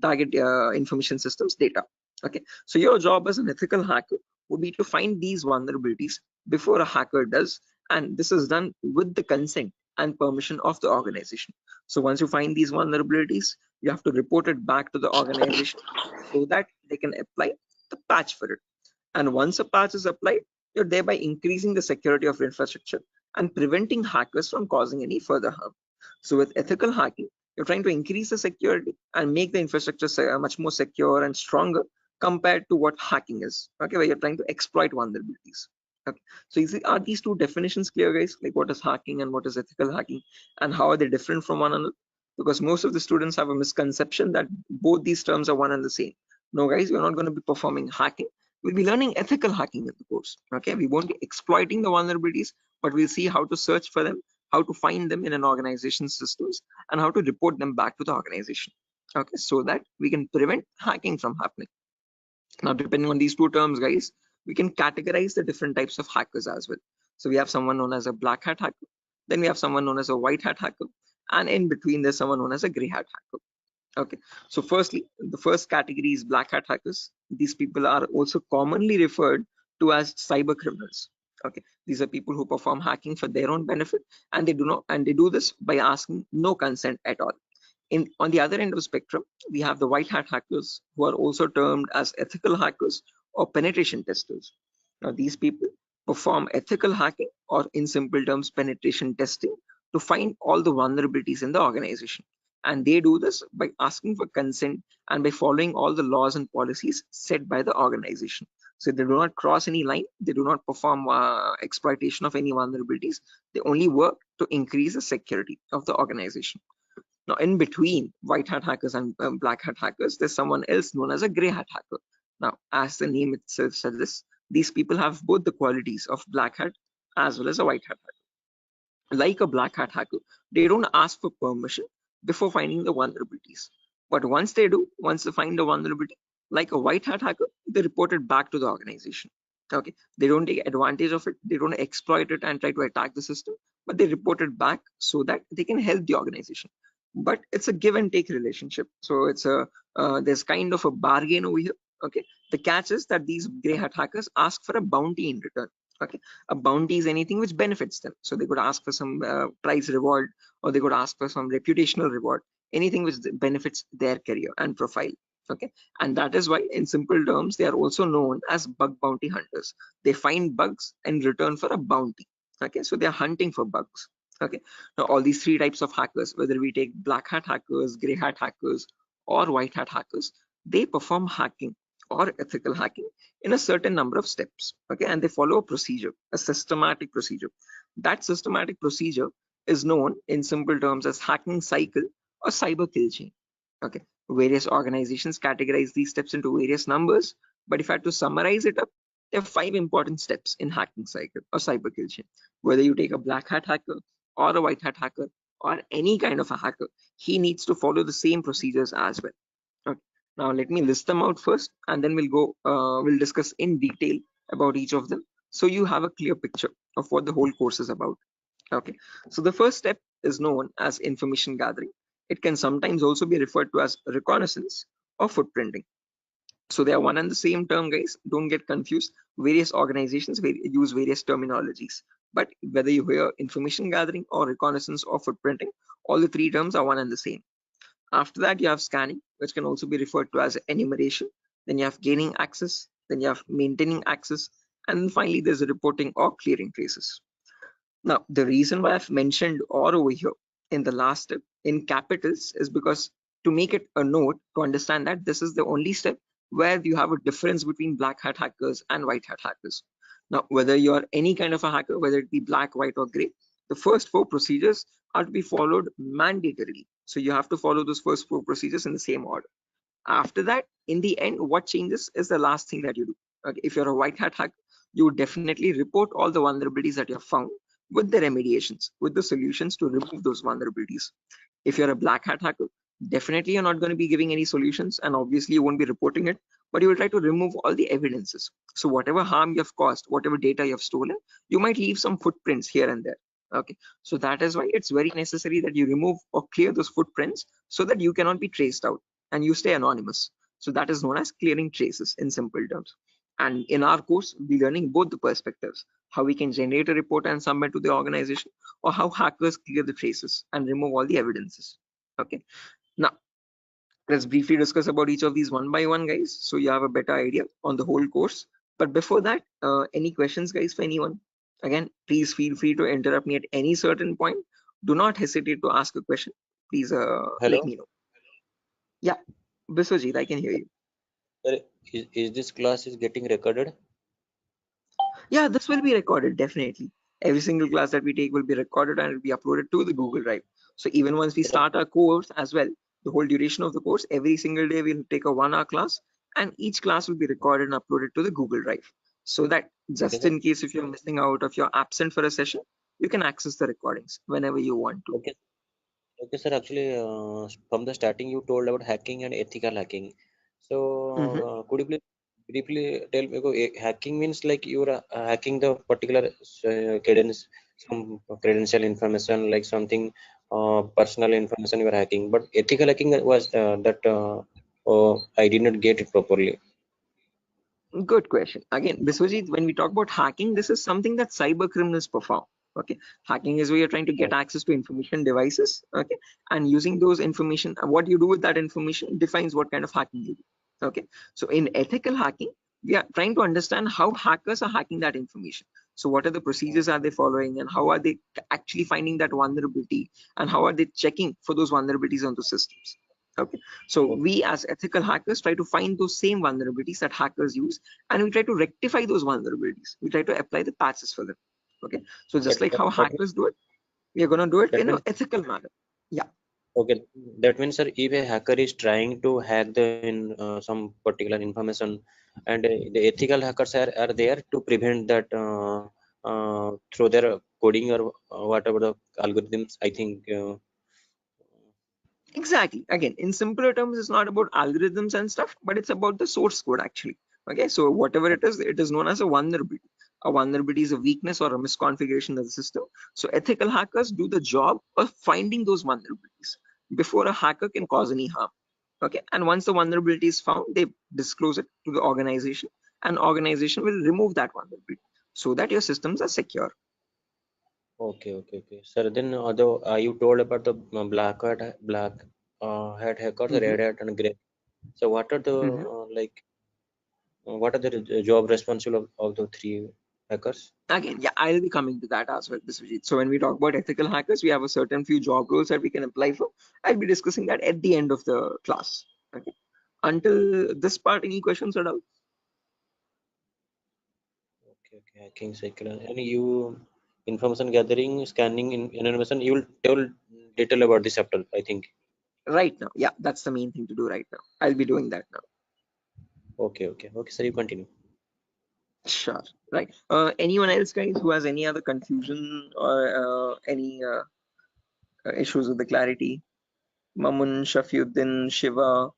target information systems data. Okay. So your job as an ethical hacker would be to find these vulnerabilities before a hacker does, and this is done with the consent and permission of the organization. So once you find these vulnerabilities, you have to report it back to the organization so that they can apply the patch for it. And once a patch is applied, you're thereby increasing the security of infrastructure and preventing hackers from causing any further harm. So with ethical hacking, you're trying to increase the security and make the infrastructure much more secure and stronger compared to what hacking is. Okay, where you're trying to exploit vulnerabilities. Okay. So are these two definitions clear, guys? Like what is hacking and what is ethical hacking, and how are they different from one another? Because most of the students have a misconception that both these terms are one and the same. No, guys, we're not going to be performing hacking. We'll be learning ethical hacking in the course. Okay, we won't be exploiting the vulnerabilities, but we'll see how to search for them, how to find them in an organization's systems, and how to report them back to the organization. Okay, so that we can prevent hacking from happening. Now, depending on these two terms, guys, we can categorize the different types of hackers as well. So we have someone known as a black hat hacker, then we have someone known as a white hat hacker, and in between there's someone known as a gray hat hacker. Okay, so firstly, the first category is black hat hackers. These people are also commonly referred to as cyber criminals. Okay, these are people who perform hacking for their own benefit, and they do this by asking no consent at all. On the other end of the spectrum, we have the white hat hackers, who are also termed as ethical hackers or penetration testers. Now, these people perform ethical hacking, or in simple terms, penetration testing, to find all the vulnerabilities in the organization. And they do this by asking for consent and by following all the laws and policies set by the organization. So they do not cross any line, they do not perform exploitation of any vulnerabilities, they only work to increase the security of the organization. Now, in between white hat hackers and black hat hackers, there's someone else known as a gray hat hacker. Now, as the name itself suggests, these people have both the qualities of black hat as well as a white hat hacker. Like a black hat hacker, they don't ask for permission before finding the vulnerabilities. But once they do, once they find the vulnerability, like a white hat hacker, they report it back to the organization. Okay, they don't take advantage of it, they don't exploit it and try to attack the system, but they report it back so that they can help the organization. But it's a give and take relationship, so it's a there's kind of a bargain over here. Okay, the catch is that these gray hat hackers ask for a bounty in return. Okay, a bounty is anything which benefits them, so they could ask for some prize reward, or they could ask for some reputational reward, anything which benefits their career and profile. Okay, and that is why in simple terms they are also known as bug bounty hunters. They find bugs in return for a bounty. Okay, so they are hunting for bugs. Okay, now all these three types of hackers, whether we take black hat hackers, gray hat hackers, or white hat hackers, they perform hacking or ethical hacking in a certain number of steps. Okay, and they follow a procedure, a systematic procedure. That systematic procedure is known in simple terms as hacking cycle or cyber kill chain. Okay, various organizations categorize these steps into various numbers, but if I had to summarize it up, there are 5 important steps in hacking cycle or cyber kill chain. Whether you take a black hat hacker or a white hat hacker or any kind of a hacker, he needs to follow the same procedures as well. Okay. Now let me list them out first, and then we'll discuss in detail about each of them, so you have a clear picture of what the whole course is about. Okay, so the first step is known as information gathering. It can sometimes also be referred to as reconnaissance or footprinting. So they are one and the same term, guys. Don't get confused. Various organizations use various terminologies, but whether you hear information gathering or reconnaissance or footprinting, all the three terms are one and the same. After that, you have scanning, which can also be referred to as enumeration. Then you have gaining access, then you have maintaining access, and then finally there's reporting or clearing traces. Now, the reason why I've mentioned or over here in the last step in capitals is because to make it a note to understand that this is the only step where you have a difference between black hat hackers and white hat hackers. Now, whether you're any kind of a hacker, whether it be black, white, or gray, the first 4 procedures are to be followed mandatorily. So you have to follow those first 4 procedures in the same order. After that, in the end, what changes is the last thing that you do. Okay, if you're a white hat hacker, you would definitely report all the vulnerabilities that you have found with the remediations, with the solutions to remove those vulnerabilities. If you're a black hat hacker, definitely you're not going to be giving any solutions, and obviously you won't be reporting it, but you will try to remove all the evidences. So whatever harm you have caused, whatever data you have stolen, you might leave some footprints here and there. Okay, so that is why it's very necessary that you remove or clear those footprints so that you cannot be traced out and you stay anonymous. So that is known as clearing traces in simple terms. And in our course, we're learning both the perspectives, how we can generate a report and submit to the organization, or how hackers clear the traces and remove all the evidences. Okay, now let's briefly discuss about each of these one by one, guys, so you have a better idea on the whole course. But before that, any questions, guys, for anyone? Again, please feel free to interrupt me at any certain point. Do not hesitate to ask a question. Please let me know. Yeah, Biswajit, I can hear you. Sir, is this class is getting recorded? Yeah, this will be recorded, definitely. Every single class that we take will be recorded and it will be uploaded to the Google Drive. So even once we start our course as well, the whole duration of the course, every single day we'll take a 1-hour class, and each class will be recorded and uploaded to the Google Drive. So that just in case if you're missing out, if you're absent for a session, you can access the recordings whenever you want to. Okay. Okay, sir. Actually, from the starting, you told about hacking and ethical hacking. So, could you please briefly tell me? Hacking means like you're hacking the particular credence, some credential information, like something personal information you are hacking. But ethical hacking was that I did not get it properly. Good question. Again, Biswajit, when we talk about hacking, this is something that cyber criminals perform. Okay, hacking is where you're trying to get access to information devices. Okay, and using those information, what you do with that information defines what kind of hacking you do. Okay, so in ethical hacking, we are trying to understand how hackers are hacking that information. So what are the procedures are they following, and how are they actually finding that vulnerability, and how are they checking for those vulnerabilities on the systems? Okay, so we as ethical hackers try to find those same vulnerabilities that hackers use, and we try to rectify those vulnerabilities. We try to apply the patches for them. Okay, so just like how hackers do it, we are going to do it in an ethical manner. Yeah. Okay, that means, sir, if a hacker is trying to hack some particular information, and the ethical hackers are there to prevent that through their coding or whatever the algorithms, I think. Exactly. Again, in simpler terms, it's not about algorithms and stuff, but it's about the source code actually. Okay, so whatever it is known as a vulnerability. A vulnerability is a weakness or a misconfiguration of the system. So ethical hackers do the job of finding those vulnerabilities before a hacker can cause any harm. Okay, and once the vulnerability is found, they disclose it to the organization, and organization will remove that vulnerability so that your systems are secure. Okay. Sir, then although you told about the black hat hackers, red hat, and gray. So what are the what are the job responsible of the three hackers? Again, yeah, I'll be coming to that as well, Biswajit. So when we talk about ethical hackers, we have a certain few job roles that we can apply for. I'll be discussing that at the end of the class. Okay. Until this part, any questions at all? Okay, hacking cycle. And you information gathering, scanning, information. You will tell detail about this chapter, I think. Right now, yeah, that's the main thing to do right now. I'll be doing that now. Okay, sir, you continue. Sure. Right. Anyone else, guys, who has any other confusion or any issues with the clarity? Mamun, Shafiuddin, Shiva.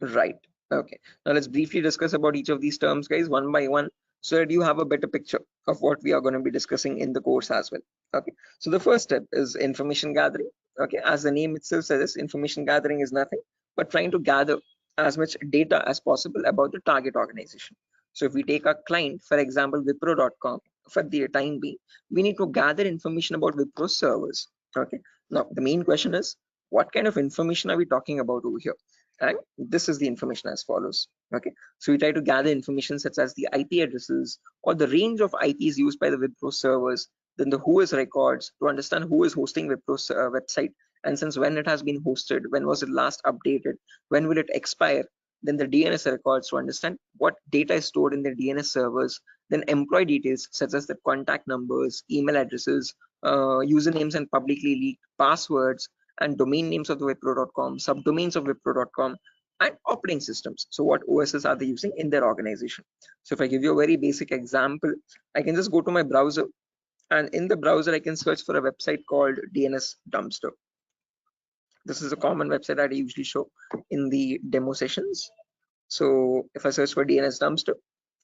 Right. Okay. Now let's briefly discuss about each of these terms, guys, one by one, so that you have a better picture of what we are going to be discussing in the course as well. Okay. So the first step is information gathering. Okay. As the name itself says, information gathering is nothing but trying to gather as much data as possible about the target organization. So if we take a client, for example, Wipro.com, for the time being, we need to gather information about Wipro servers. Okay. Now the main question is, what kind of information are we talking about over here? And this is the information as follows. Okay, so we try to gather information such as the IP addresses or the range of IPs used by the Wipro servers, then the whois records to understand who is hosting Wipro's website, and since when it has been hosted, when was it last updated, when will it expire, then the DNS records to understand what data is stored in the DNS servers, then employee details such as the contact numbers, email addresses, usernames and publicly leaked passwords, and domain names of the Wipro.com, subdomains of Wipro.com, and operating systems. So what OSs are they using in their organization? So if I give you a very basic example, I can just go to my browser, and in the browser I can search for a website called DNS Dumpster. This is a common website that I usually show in the demo sessions. So if I search for DNS Dumpster,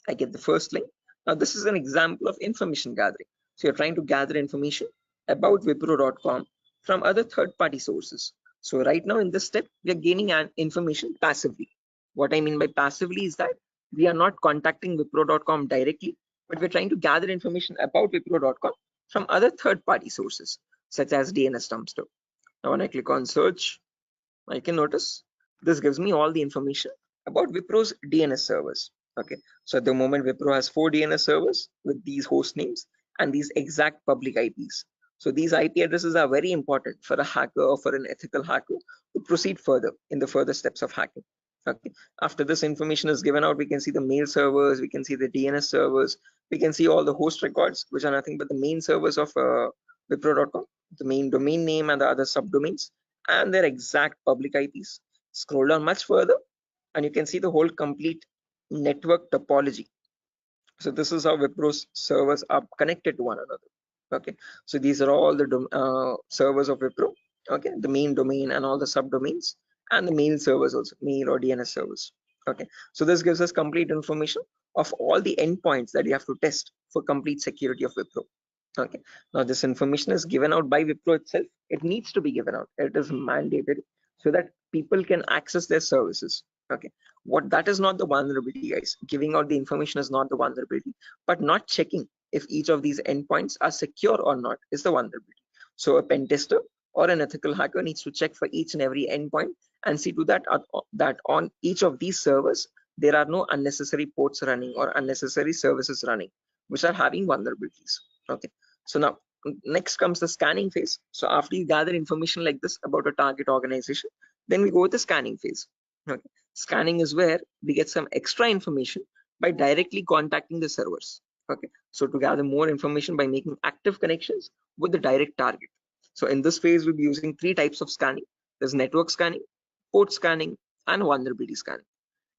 I get the first link. Now this is an example of information gathering. So you're trying to gather information about Wipro.com from other third-party sources. So right now in this step, we are gaining information passively. What I mean by passively is that we are not contacting Wipro.com directly, but we're trying to gather information about Wipro.com from other third-party sources, such as DNS Dumpster. Now when I click on search, I can notice this gives me all the information about Wipro's DNS servers. Okay, so at the moment Wipro has 4 DNS servers with these host names and these exact public IPs. So these IP addresses are very important for a hacker or for an ethical hacker to proceed further in the further steps of hacking. Okay, after this information is given out, we can see the mail servers, we can see the DNS servers, we can see all the host records, which are nothing but the main servers of Wipro.com, the main domain name and the other subdomains, and their exact public IPs. Scroll down much further and you can see the whole complete network topology. So this is how Wipro's servers are connected to one another. Okay, so these are all the servers of Wipro. Okay, the main domain and all the subdomains, and the mail servers also, mail or DNS servers. Okay, so this gives us complete information of all the endpoints that you have to test for complete security of Wipro. Okay, now this information is given out by Wipro itself. It needs to be given out. It is mandated so that people can access their services. Okay, what that is not the vulnerability, guys. Giving out the information is not the vulnerability, but not checking if each of these endpoints are secure or not is the vulnerability. So a pen tester or an ethical hacker needs to check for each and every endpoint and see to that that on each of these servers there are no unnecessary ports running or unnecessary services running which are having vulnerabilities. Okay, so now next comes the scanning phase. So after you gather information like this about a target organization, then we go with the scanning phase. Okay, scanning is where we get some extra information by directly contacting the servers. Okay, so to gather more information by making active connections with the direct target. So in this phase, we'll be using 3 types of scanning. There's network scanning, port scanning, and vulnerability scanning.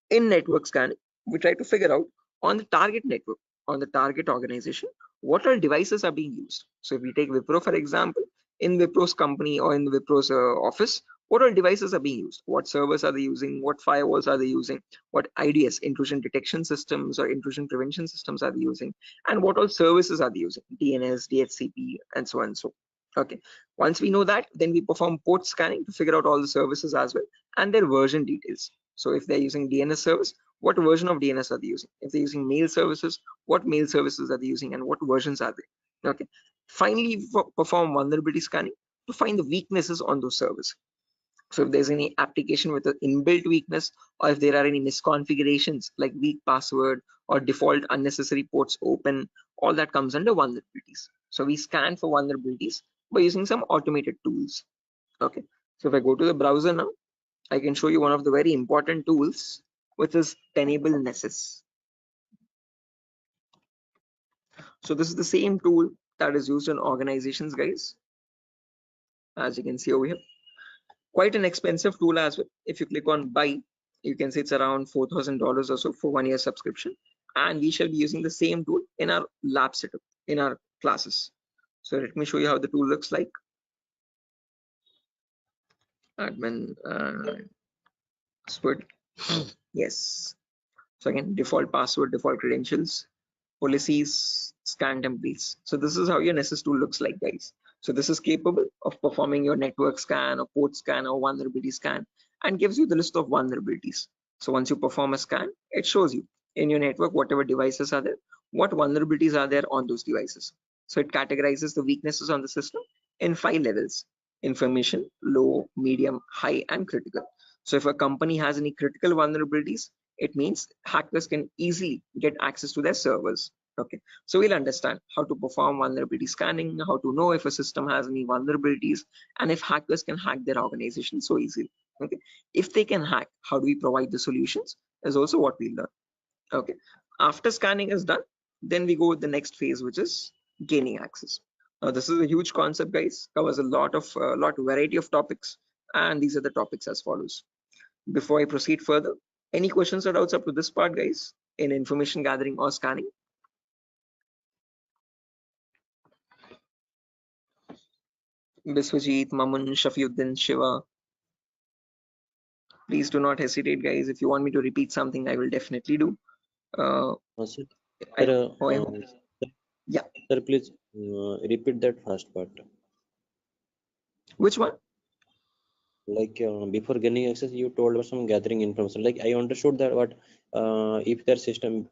In network scanning, we try to figure out on the target network, on the target organization, what all devices are being used. So if we take Wipro, for example, in Wipro's company or in Wipro's office, what all devices are being used? What servers are they using? What firewalls are they using? What IDS, intrusion detection systems or intrusion prevention systems are they using? And what all services are they using? DNS, DHCP, and so on and so. Okay, once we know that, then we perform port scanning to figure out all the services as well and their version details. So if they're using DNS service, what version of DNS are they using? If they're using mail services, what mail services are they using and what versions are they? Okay. Finally, perform vulnerability scanning to find the weaknesses on those servers. So if there's any application with an inbuilt weakness, or if there are any misconfigurations like weak password or default unnecessary ports open, all that comes under vulnerabilities. So we scan for vulnerabilities by using some automated tools. Okay. So if I go to the browser now, I can show you one of the very important tools, which is Tenable Nessus. So this is the same tool that is used in organizations, guys. As you can see over here, quite an expensive tool as well. If you click on buy, you can see it's around $4,000 or so for 1 year subscription. And we shall be using the same tool in our lab setup, in our classes. So let me show you how the tool looks like. Admin password. Yes. So again, default password, default credentials, policies, scan templates. So this is how your Nessus tool looks like, guys. So this is capable of performing your network scan or port scan or vulnerability scan, and gives you the list of vulnerabilities. So once you perform a scan, it shows you in your network whatever devices are there, what vulnerabilities are there on those devices. So it categorizes the weaknesses on the system in 5 levels: information, low, medium, high, and critical. So if a company has any critical vulnerabilities, it means hackers can easily get access to their servers. Okay, so we'll understand how to perform vulnerability scanning, how to know if a system has any vulnerabilities, and if hackers can hack their organization so easily. Okay, if they can hack, how do we provide the solutions is also what we learn. Okay, after scanning is done, then we go with the next phase, which is gaining access. Now this is a huge concept, guys, covers a lot variety of topics, and these are the topics as follows. Before I proceed further, any questions or doubts up to this part, guys, in information gathering or scanning? Biswajit, Mamun, Shafiuddin, Shiva. Please do not hesitate, guys. If you want me to repeat something, I will definitely do. Sir, Yeah. Sir, please repeat that first part. Which one? Like before gaining access, you told about some gathering information. Like I understood that what if their system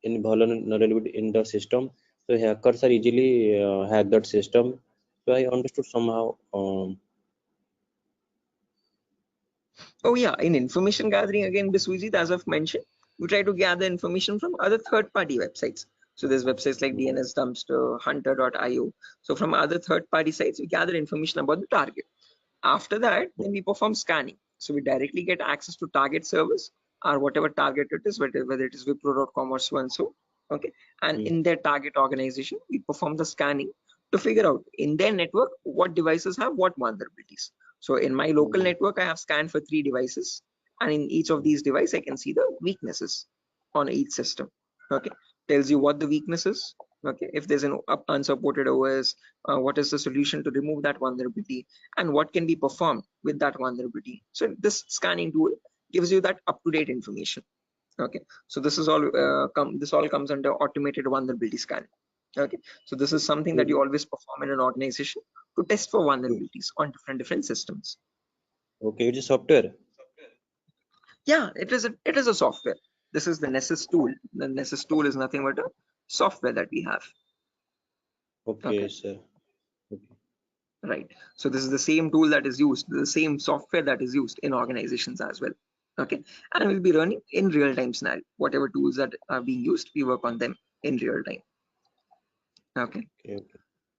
in vulnerability in the system, so hackers are easily hack that system. So I understood somehow. Oh yeah, in information gathering, again, Biswajit, as I've mentioned, we try to gather information from other third-party websites. So there's websites like DNS Dumpster, Hunter.io. So from other third-party sites, we gather information about the target. After that, then we perform scanning. So we directly get access to target servers or whatever target it is, whether it is Wipro.com or so and so. Okay, and in their target organization, we perform the scanning to figure out in their network what devices have what vulnerabilities. So in my local network, I have scanned for 3 devices, and in each of these devices, I can see the weaknesses on each system. Okay, tells you what the weakness is. Okay, if there's an unsupported OS, what is the solution to remove that vulnerability, and what can be performed with that vulnerability. So this scanning tool gives you that up-to-date information. Okay, so this is all this all comes under automated vulnerability scanning. Okay, so this is something that you always perform in an organization to test for vulnerabilities on different systems. Okay, it's a software. Yeah, it is a software. This is the Nessus tool. The Nessus tool is nothing but a software that we have. Okay, sir. Okay. Right, so this is the same tool that is used, the same software that is used in organizations as well. Okay, and we'll be running in real-time scenario. Whatever tools that are being used, we work on them in real time. Okay.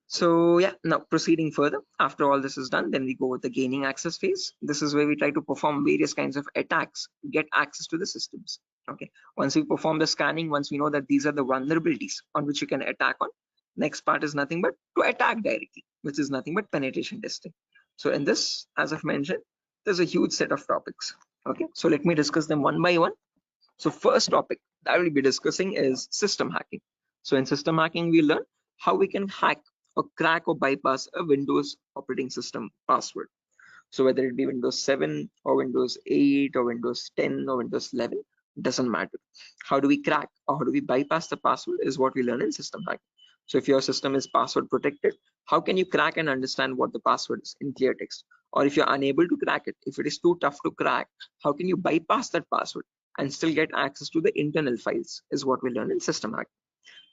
So yeah, now proceeding further, after all this is done, then we go with the gaining access phase. This is where we try to perform various kinds of attacks to get access to the systems. Okay, once we perform the scanning, once we know that these are the vulnerabilities on which you can attack on, next part is nothing but to attack directly, which is nothing but penetration testing. So in this, as I've mentioned, there's a huge set of topics. Okay, so let me discuss them one by one. So first topic that I will be discussing is system hacking. So in system hacking, we learn how we can hack or crack or bypass a Windows operating system password. So whether it be Windows 7 or Windows 8 or Windows 10 or Windows 11, doesn't matter. How do we crack or how do we bypass the password is what we learn in system hacking. So if your system is password protected, how can you crack and understand what the password is in clear text? Or if you're unable to crack it, if it is too tough to crack, how can you bypass that password and still get access to the internal files is what we learn in system hacking.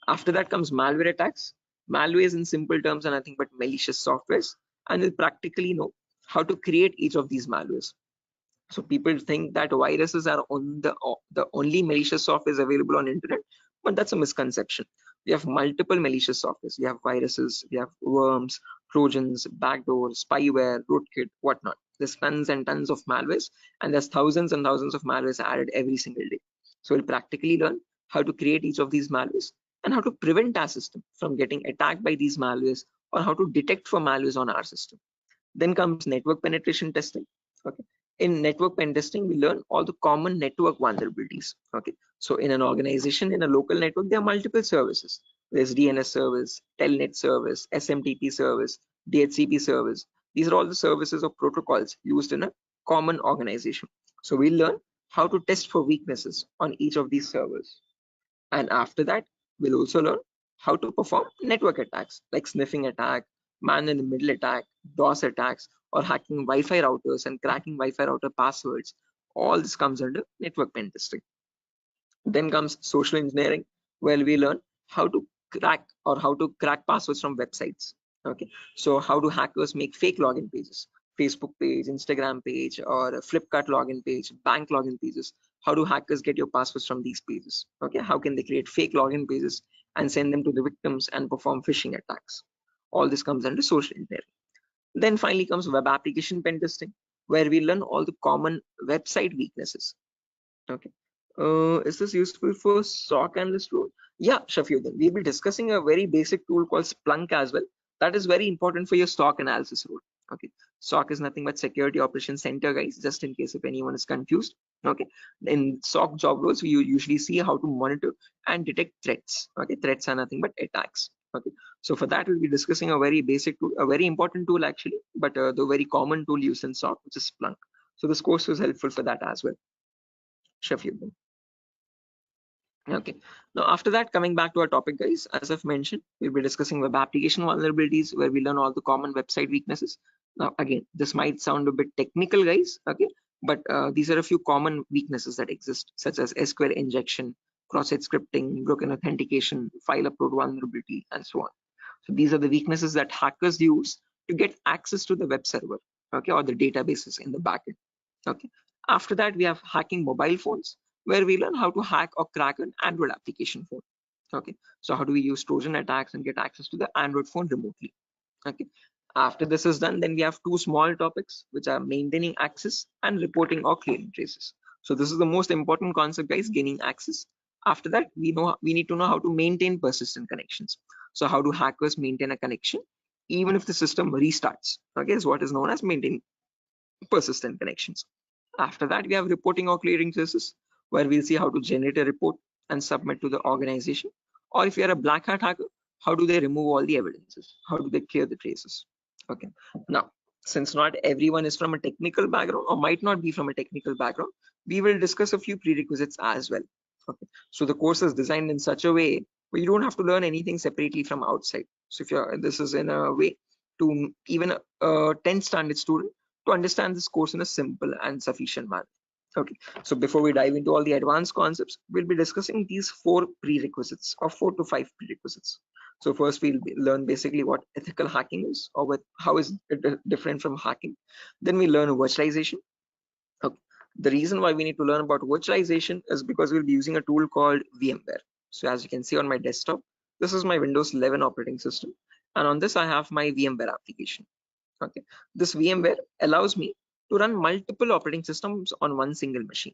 After that comes malware attacks. Malware is in simple terms are nothing but malicious softwares, and you'll practically know how to create each of these malwares. So people think that viruses are on the only malicious software is available on internet, but that's a misconception. We have multiple malicious softwares. We have viruses, we have worms, trojans, backdoors, spyware, rootkit, whatnot. There's tons and tons of malwares, and there's thousands and thousands of malwares added every single day. So we'll practically learn how to create each of these malwares and how to prevent our system from getting attacked by these malwares, or how to detect for malwares on our system. Then comes network penetration testing. Okay. In network pen testing, we learn all the common network vulnerabilities. Okay. So in an organization, in a local network, there are multiple services. There's DNS service, Telnet service, SMTP service, DHCP service. These are all the services or protocols used in a common organization. So we learn how to test for weaknesses on each of these servers. And after that, we'll also learn how to perform network attacks like sniffing attack, man in the middle attack, DOS attacks, or hacking Wi-Fi routers and cracking Wi-Fi router passwords. All this comes under network pen testing. Then comes social engineering, where we learn how to crack passwords from websites. Okay, so how do hackers make fake login pages, Facebook page, Instagram page, or a Flipkart login page, bank login pages? How do hackers get your passwords from these pages? Okay, how can they create fake login pages and send them to the victims and perform phishing attacks? All this comes under social engineering. Then finally comes web application pen testing, where we learn all the common website weaknesses. Okay. Is this useful for SOC analyst role? Yeah, Shafiuddin. We'll be discussing a very basic tool called Splunk as well. That is very important for your SOC analysis role. Okay. SOC is nothing but Security Operations Center, guys, just in case if anyone is confused. Okay. In SOC job roles, we usually see how to monitor and detect threats. Okay. Threats are nothing but attacks. Okay. So for that, we'll be discussing a very basic tool, a very important tool actually, but the very common tool used in SOC, which is Splunk. So this course was helpful for that as well. Shafiuddin. Okay, now after that, coming back to our topic, guys, as I've mentioned, we'll be discussing web application vulnerabilities, where we learn all the common website weaknesses. Now again, this might sound a bit technical, guys, okay, but these are a few common weaknesses that exist, such as SQL injection, cross-site scripting, broken authentication, file upload vulnerability, and so on. So these are the weaknesses that hackers use to get access to the web server, okay, or the databases in the backend. Okay, after that, we have hacking mobile phones, where we learn how to hack or crack an Android application phone. Okay, so how do we use Trojan attacks and get access to the Android phone remotely? Okay, after this is done, then we have two small topics, which are maintaining access and reporting or clearing traces. So this is the most important concept, guys, gaining access. After that, we need to know how to maintain persistent connections. So how do hackers maintain a connection even if the system restarts? Okay, is what is known as maintaining persistent connections. After that, we have reporting or clearing traces, where we'll see how to generate a report and submit to the organization. Or if you're a black hat hacker, how do they remove all the evidences? How do they clear the traces? Okay. Now, since not everyone is from a technical background or might not be from a technical background, we will discuss a few prerequisites as well. Okay. So the course is designed in such a way where you don't have to learn anything separately from outside. So if this is in a way to even a 10th standard student to understand this course in a simple and sufficient manner. Okay, so before we dive into all the advanced concepts, we'll be discussing these 4 prerequisites or 4 to 5 prerequisites. So first we'll learn basically what ethical hacking is, or how is it different from hacking. Then we learn virtualization. Okay. The reason why we need to learn about virtualization is because we'll be using a tool called VMware. So as you can see on my desktop, this is my Windows 11 operating system, and on this I have my VMware application. Okay, this VMware allows me to run multiple operating systems on one single machine.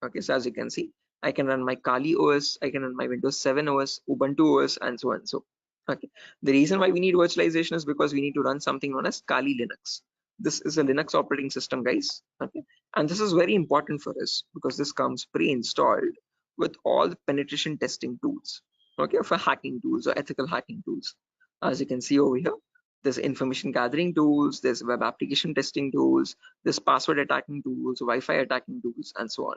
Okay, so as you can see, I can run my Kali OS, I can run my Windows 7 OS, Ubuntu OS, and so on and so. Okay, the reason why we need virtualization is because we need to run something known as Kali Linux. This is a Linux operating system, guys. Okay, and this is very important for us because this comes pre-installed with all the penetration testing tools. Okay, for hacking tools or ethical hacking tools. As you can see over here, there's information gathering tools, there's web application testing tools, there's password attacking tools, Wi-Fi attacking tools, and so on.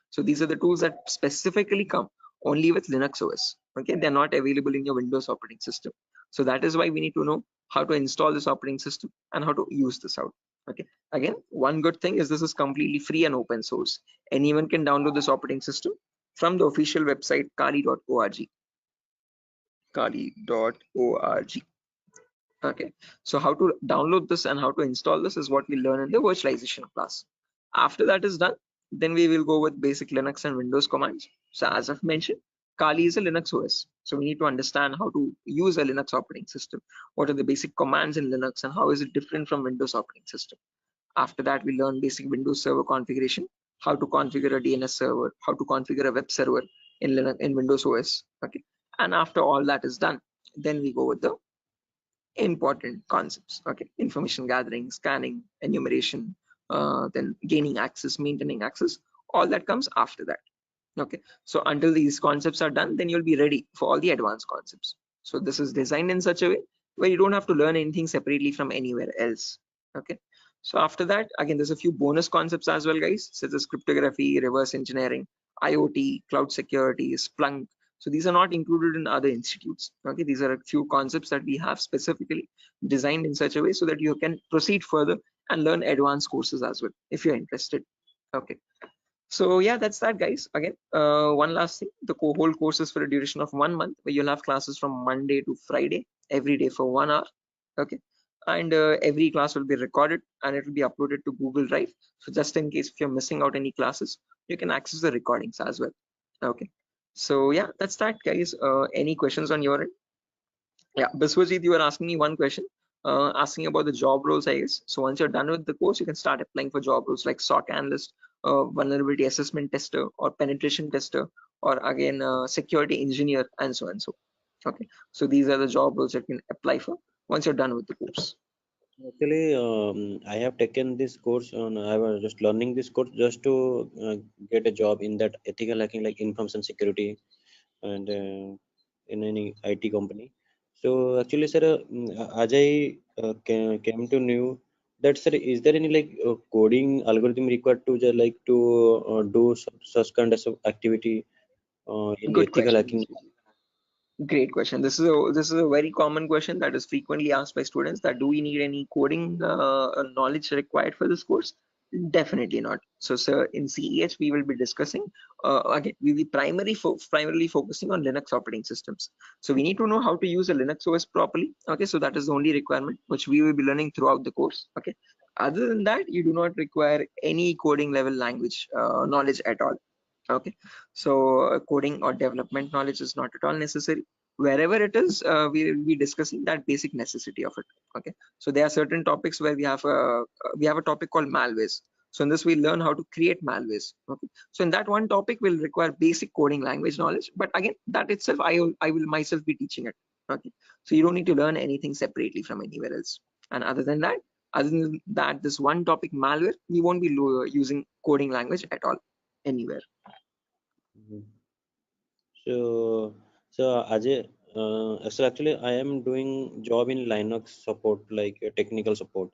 So these are the tools that specifically come only with Linux OS. Okay, they're not available in your Windows operating system. So that is why we need to know how to install this operating system and how to use this out. Okay, again, one good thing is this is completely free and open source. Anyone can download this operating system from the official website kali.org. Kali.org. Okay, so how to download this and how to install this is what we learn in the virtualization class. After that is done, then we will go with basic Linux and Windows commands. So as I've mentioned, Kali is a Linux OS. So we need to understand how to use a Linux operating system. What are the basic commands in Linux and how is it different from Windows operating system? After that, we learn basic Windows server configuration, how to configure a DNS server, how to configure a web server in Linux, in Windows OS. Okay, and after all that is done, then we go with the important concepts. Okay, information gathering, scanning, enumeration, then gaining access, maintaining access, all that comes after that. Okay, so until these concepts are done, then you'll be ready for all the advanced concepts. So this is designed in such a way where you don't have to learn anything separately from anywhere else. Okay, so after that, again, there's a few bonus concepts as well, guys, such as cryptography, reverse engineering, IoT, cloud security, Splunk. So these are not included in other institutes. Okay, these are a few concepts that we have specifically designed in such a way so that you can proceed further and learn advanced courses as well if you're interested. Okay, so yeah, that's that, guys. Again, one last thing, the whole course is for a duration of 1 month, where you'll have classes from Monday to Friday every day for 1 hour. Okay, and every class will be recorded and it will be uploaded to Google Drive. So just in case if you're missing out any classes, you can access the recordings as well. Okay, so yeah, that's that, guys. Any questions on your end? Yeah, Biswajit, you were asking me one question, asking about the job roles, I guess. So once you're done with the course, you can start applying for job roles like SOC analyst, vulnerability assessment tester, or penetration tester, or again, security engineer, and so on. So, okay. So these are the job roles that you can apply for once you're done with the course. Actually, I have taken this course on. I was just learning this course just to get a job in that ethical hacking, like information security, and in any IT company. So actually, sir, as I came to know that, sir, is there any like coding algorithm required to just like to do such kind of activity in Good ethical question. hacking? Great question. This is a very common question that is frequently asked by students, that do we need any coding knowledge required for this course? Definitely not. So, sir, in CEH we will be discussing again. We will be primarily focusing on Linux operating systems. So we need to know how to use a Linux OS properly. Okay, so that is the only requirement which we will be learning throughout the course. Okay. Other than that, you do not require any coding level language knowledge at all. Okay, so coding or development knowledge is not at all necessary. Wherever it is, we will be discussing that basic necessity of it. Okay, so there are certain topics where we have a topic called malwares. So in this we learn how to create malwares. Okay, so in that one topic will require basic coding language knowledge, but again, that itself I will myself be teaching it. Okay, so you don't need to learn anything separately from anywhere else. And other than that, this one topic malware, we won't be using coding language at all anywhere. Mhm. So, so Ajay, so actually, I am doing job in Linux support, like technical support.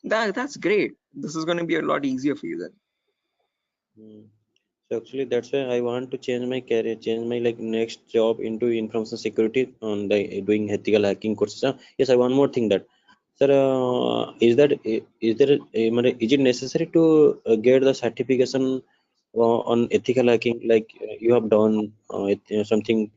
That's great. This is going to be a lot easier for you then. Mm. So actually, that's why I want to change my career, change my like next job into information security on the doing ethical hacking courses. Yes, I one more thing that, sir, is there is it necessary to get the certification on ethical hacking like you have done something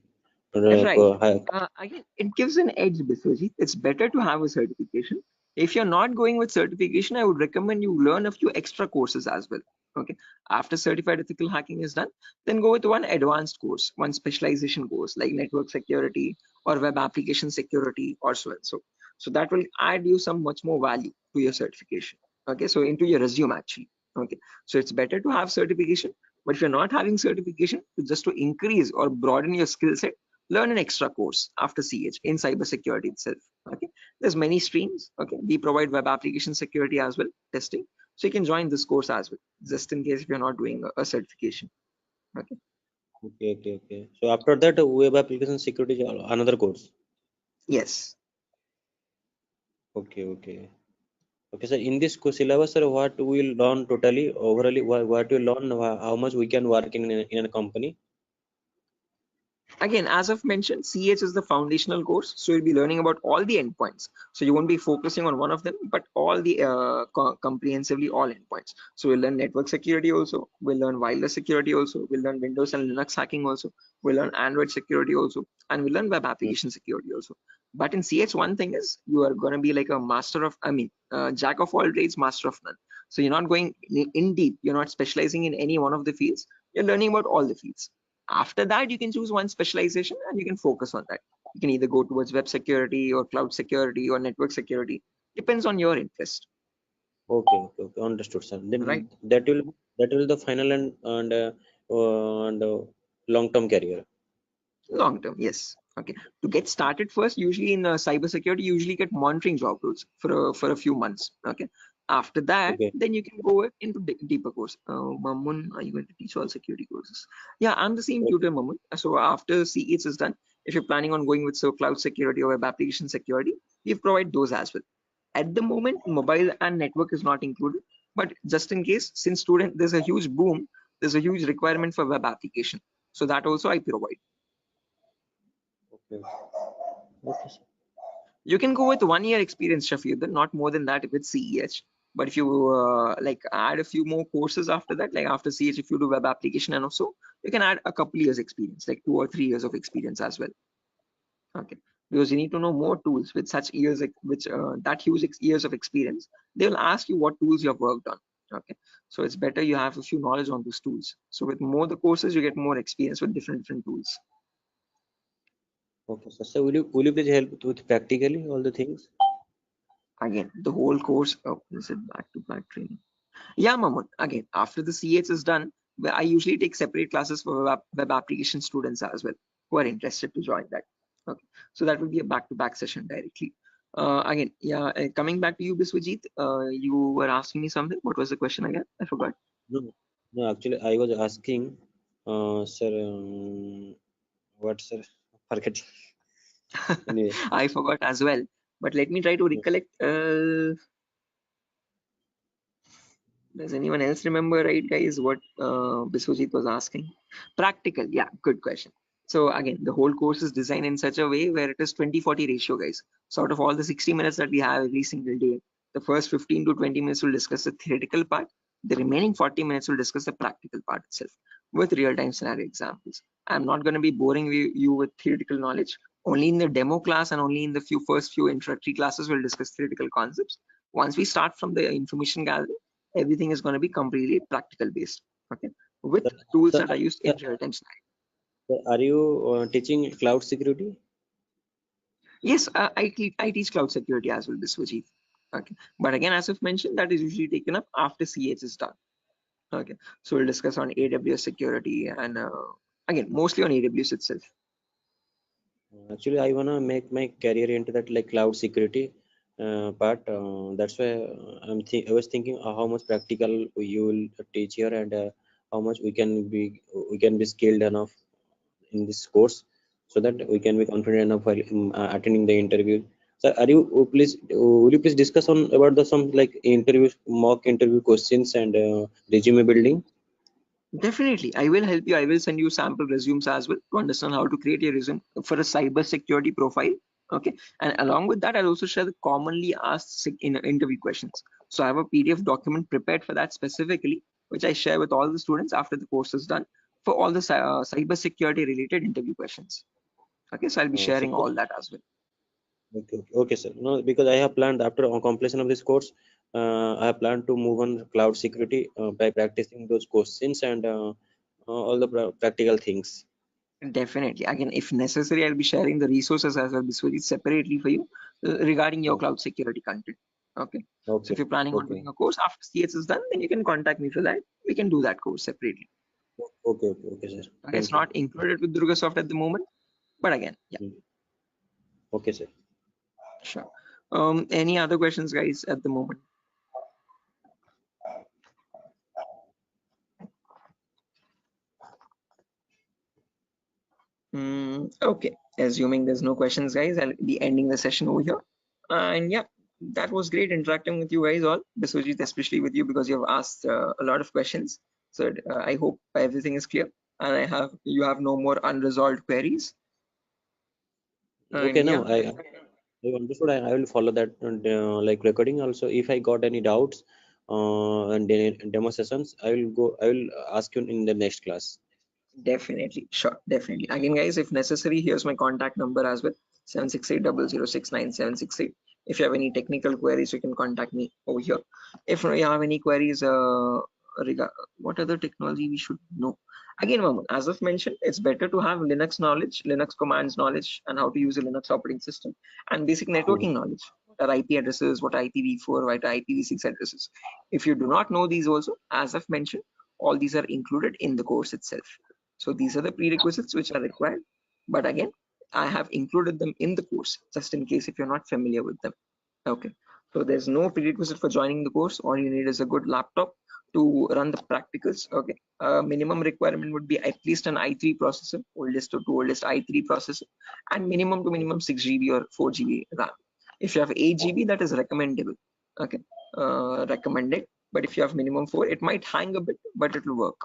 Right. Again, it gives an edge, Biswajit. It's better to have a certification. If you're not going with certification, I would recommend you learn a few extra courses as well. Okay. After certified ethical hacking is done, then go with one advanced course, one specialization course like network security or web application security or so and so. So that will add you some much more value to your certification. Okay. So into your resume actually. Okay. So it's better to have certification, but if you're not having certification, just to increase or broaden your skill set, learn an extra course after CH in cybersecurity itself. Okay, there's many streams. Okay, we provide web application security as well, testing. So you can join this course as well, just in case if you're not doing a certification. Okay. Okay. So after that, web application security is another course. Yes. Okay. Okay, sir. In this syllabus, sir, what we will learn totally overally? What we learn? How much we can work in a company? Again, as I've mentioned, CH is the foundational course, so you'll be learning about all the endpoints. So you won't be focusing on one of them, but all the comprehensively all endpoints. So we'll learn network security also, we'll learn wireless security also, we'll learn Windows and Linux hacking also, we'll learn Android security also, and we'll learn web application security also. But in CH, one thing is you are going to be like a master of, jack of all trades, master of none. So you're not going in deep. You're not specializing in any one of the fields. You're learning about all the fields. After that, you can choose one specialization and you can focus on that. You can either go towards web security or cloud security or network security. Depends on your interest. Okay, understood, sir. Then Right. that will the final and long-term career. Long term, yes. Okay. To get started first, usually in cyber security, you usually get monitoring job roles for a few months. Okay. After that, Okay. then you can go into deeper course. Mamun, are you going to teach all security courses? Yeah, I'm the same tutor, Mamun. So after CEs is done, if you're planning on going with cloud security or web application security, we provide those as well. At the moment, mobile and network is not included, but just in case, since student there's a huge boom, there's a huge requirement for web application. So that also I provide. Okay. Okay, sir. You can go with 1 year experience, Shafiq, not more than that with CEH. But if you like add a few more courses after that, like after CH, if you do web application and also, you can add a couple years experience, like 2 or 3 years of experience as well. Okay, because you need to know more tools with such years, which that huge years of experience. They will ask you what tools you have worked on. Okay, so it's better you have a few knowledge on those tools. So with more the courses, you get more experience with different tools. Okay, sir. So will you please help with practically all the things? Again, the whole course. Oh, is it back-to-back training? Yeah, Mahmood. Again, after the CH is done, I usually take separate classes for web application students as well who are interested to join that. Okay, so that will be a back-to-back session directly. Again, yeah, coming back to you, Biswajit, you were asking me something. What was the question again? I forgot. No, actually, I was asking, sir, what, sir? Forget. Anyway. I forgot as well. But let me try to recollect. Does anyone else remember, right, guys, what Biswajit was asking? Practical, yeah, good question. So again, the whole course is designed in such a way where it is 20-40 ratio, guys. So out of all the 60 minutes that we have every single day, the first 15 to 20 minutes will discuss the theoretical part. The remaining 40 minutes will discuss the practical part itself with real-time scenario examples. I'm not going to be boring you with theoretical knowledge. Only in the demo class and only in the first few introductory classes we'll discuss theoretical concepts. Once we start from the information gathering, everything is going to be completely practical based. Okay, with tools that are used in real-time scenario. Are you teaching cloud security? Yes, I teach cloud security as well, Biswajit. Okay, but again, as I've mentioned, that is usually taken up after CH is done. Okay, so we'll discuss on AWS security and again, mostly on AWS itself. Actually, I wanna make my career into that like cloud security part. That's why I was thinking how much practical you will teach here and how much we can be skilled enough in this course, so that we can be confident enough while attending the interview. So, will you please discuss on about the some like mock interview questions and resume building? Definitely, I will help you. I will send you sample resumes as well to understand how to create a resume for a cyber security profile. Okay, and along with that, I'll also share the commonly asked in interview questions. So I have a PDF document prepared for that specifically, which I share with all the students after the course is done for all the cyber security related interview questions. Okay, so I'll be sharing all that as well. Okay, sir. No, because I have planned after completion of this course, I have planned to move on cloud security by practicing those questions and all the practical things. Definitely. Again, if necessary, I'll be sharing the resources as well, Biswajit, separately for you regarding your cloud security content. Okay. So if you're planning on doing a course after CS is done, then you can contact me for that. We can do that course separately. Okay, sir. Okay, it's not included with Durga Soft at the moment, but again, yeah. Okay, sir. Sure. Any other questions, guys, at the moment? Okay, assuming there's no questions, guys, I'll be ending the session over here. And yeah, that was great interacting with you guys all, Biswajit, especially with you because you have asked a lot of questions. So I hope everything is clear and you have no more unresolved queries. Okay, now I understood. I will follow that like recording also. If I got any doubts and demo sessions, I will ask you in the next class. Definitely, sure, definitely. Again, guys, if necessary, here's my contact number as well. 76800696768. If you have any technical queries, you can contact me over here. If you have any queries, what other technology we should know? Again, Maman, as I've mentioned, it's better to have Linux knowledge, Linux commands knowledge, and how to use a Linux operating system, and basic networking knowledge. What are IP addresses, what are IPv4, what are IPv6 addresses. If you do not know these also, as I've mentioned, all these are included in the course itself. So these are the prerequisites which are required. But again, I have included them in the course, just in case if you're not familiar with them. Okay, so there's no prerequisite for joining the course. All you need is a good laptop to run the practicals. Okay, minimum requirement would be at least an i3 processor, oldest to oldest i3 processor, and minimum to minimum 6 GB or 4 GB RAM. If you have 8 GB, that is recommendable. Okay, recommended. But if you have minimum 4, it might hang a bit, but it will work.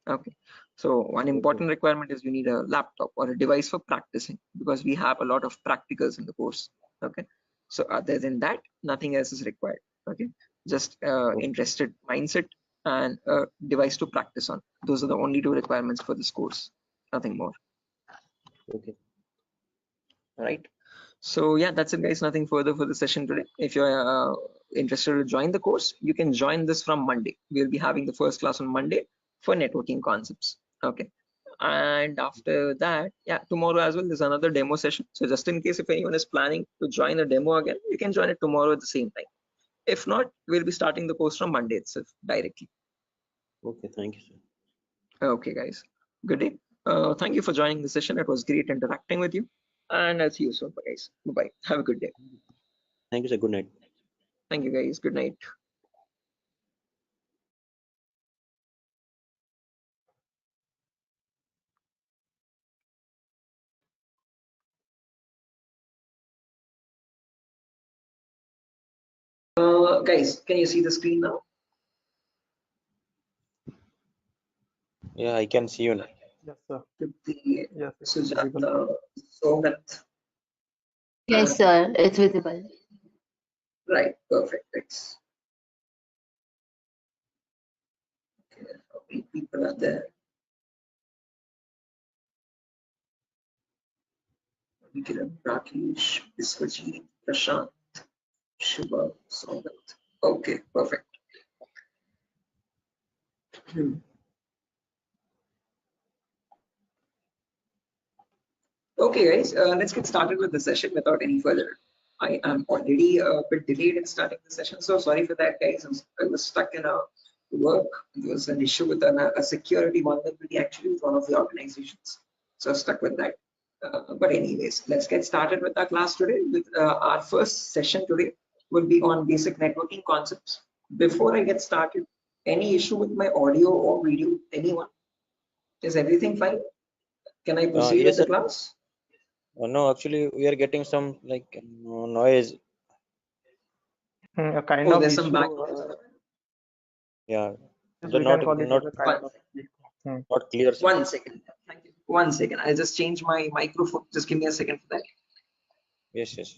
Okay, so one important requirement is you need a laptop or a device for practicing, because we have a lot of practicals in the course. Okay, so other than that, nothing else is required. Okay, just interested mindset and a device to practice on. Those are the only 2 requirements for this course, nothing more. Okay. All right, so yeah, that's it guys, nothing further for the session today. If you're interested to join the course, you can join this from Monday. We'll be having the first class on Monday for networking concepts. Okay, and after that, yeah, tomorrow as well there's another demo session. So just in case if anyone is planning to join a demo again, you can join it tomorrow at the same time. If not, we'll be starting the course from Monday itself directly. Okay, thank you, sir. Okay guys, good day. Thank you for joining the session. It was great interacting with you, and I'll see you soon guys. Bye-bye, have a good day. Thank you, sir. Good night. Thank you guys, good night. Guys, can you see the screen now? Yeah, I can see you now. Yes, sir. The Yes, it's Sujata, Somat, Yes, sir, it's visible. right? Perfect. Thanks. Okay, how many people are there? Vikiran, Rakesh, Biswajit, Prashant, Shiva, Somat. Okay, perfect. Okay, guys, let's get started with the session without any further. I am already a bit delayed in starting the session, so sorry for that, guys. I was stuck in a work. There was an issue with a security vulnerability actually with one of the organizations, so I was stuck with that. But anyways, let's get started with our class today. With our first session today will be on basic networking concepts. Before I get started, any issue with my audio or video? Anyone? Is everything fine? Can I proceed with Yes, the sir. class? No, actually, we are getting some like noise. a kind Oh, of there's some issue. background. Yeah, Yes, they're we can call it not as a kind of issue. not clear, sir. 1 second. Thank you. 1 second. I'll just change my microphone. Just give me a second for that. Yes, yes.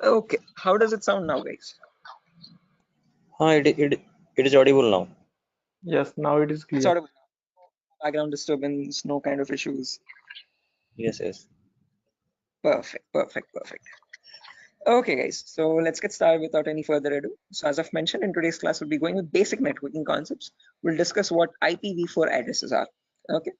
Okay. How does it sound now, guys? It is audible now. Yes, now it is It's clear. audible. Background disturbance, no kind of issues. Yes, yes. Perfect, perfect, perfect. Okay, guys. So let's get started without any further ado. So as I've mentioned, in today's class, we'll be going with basic networking concepts. We'll discuss what IPv4 addresses are. Okay.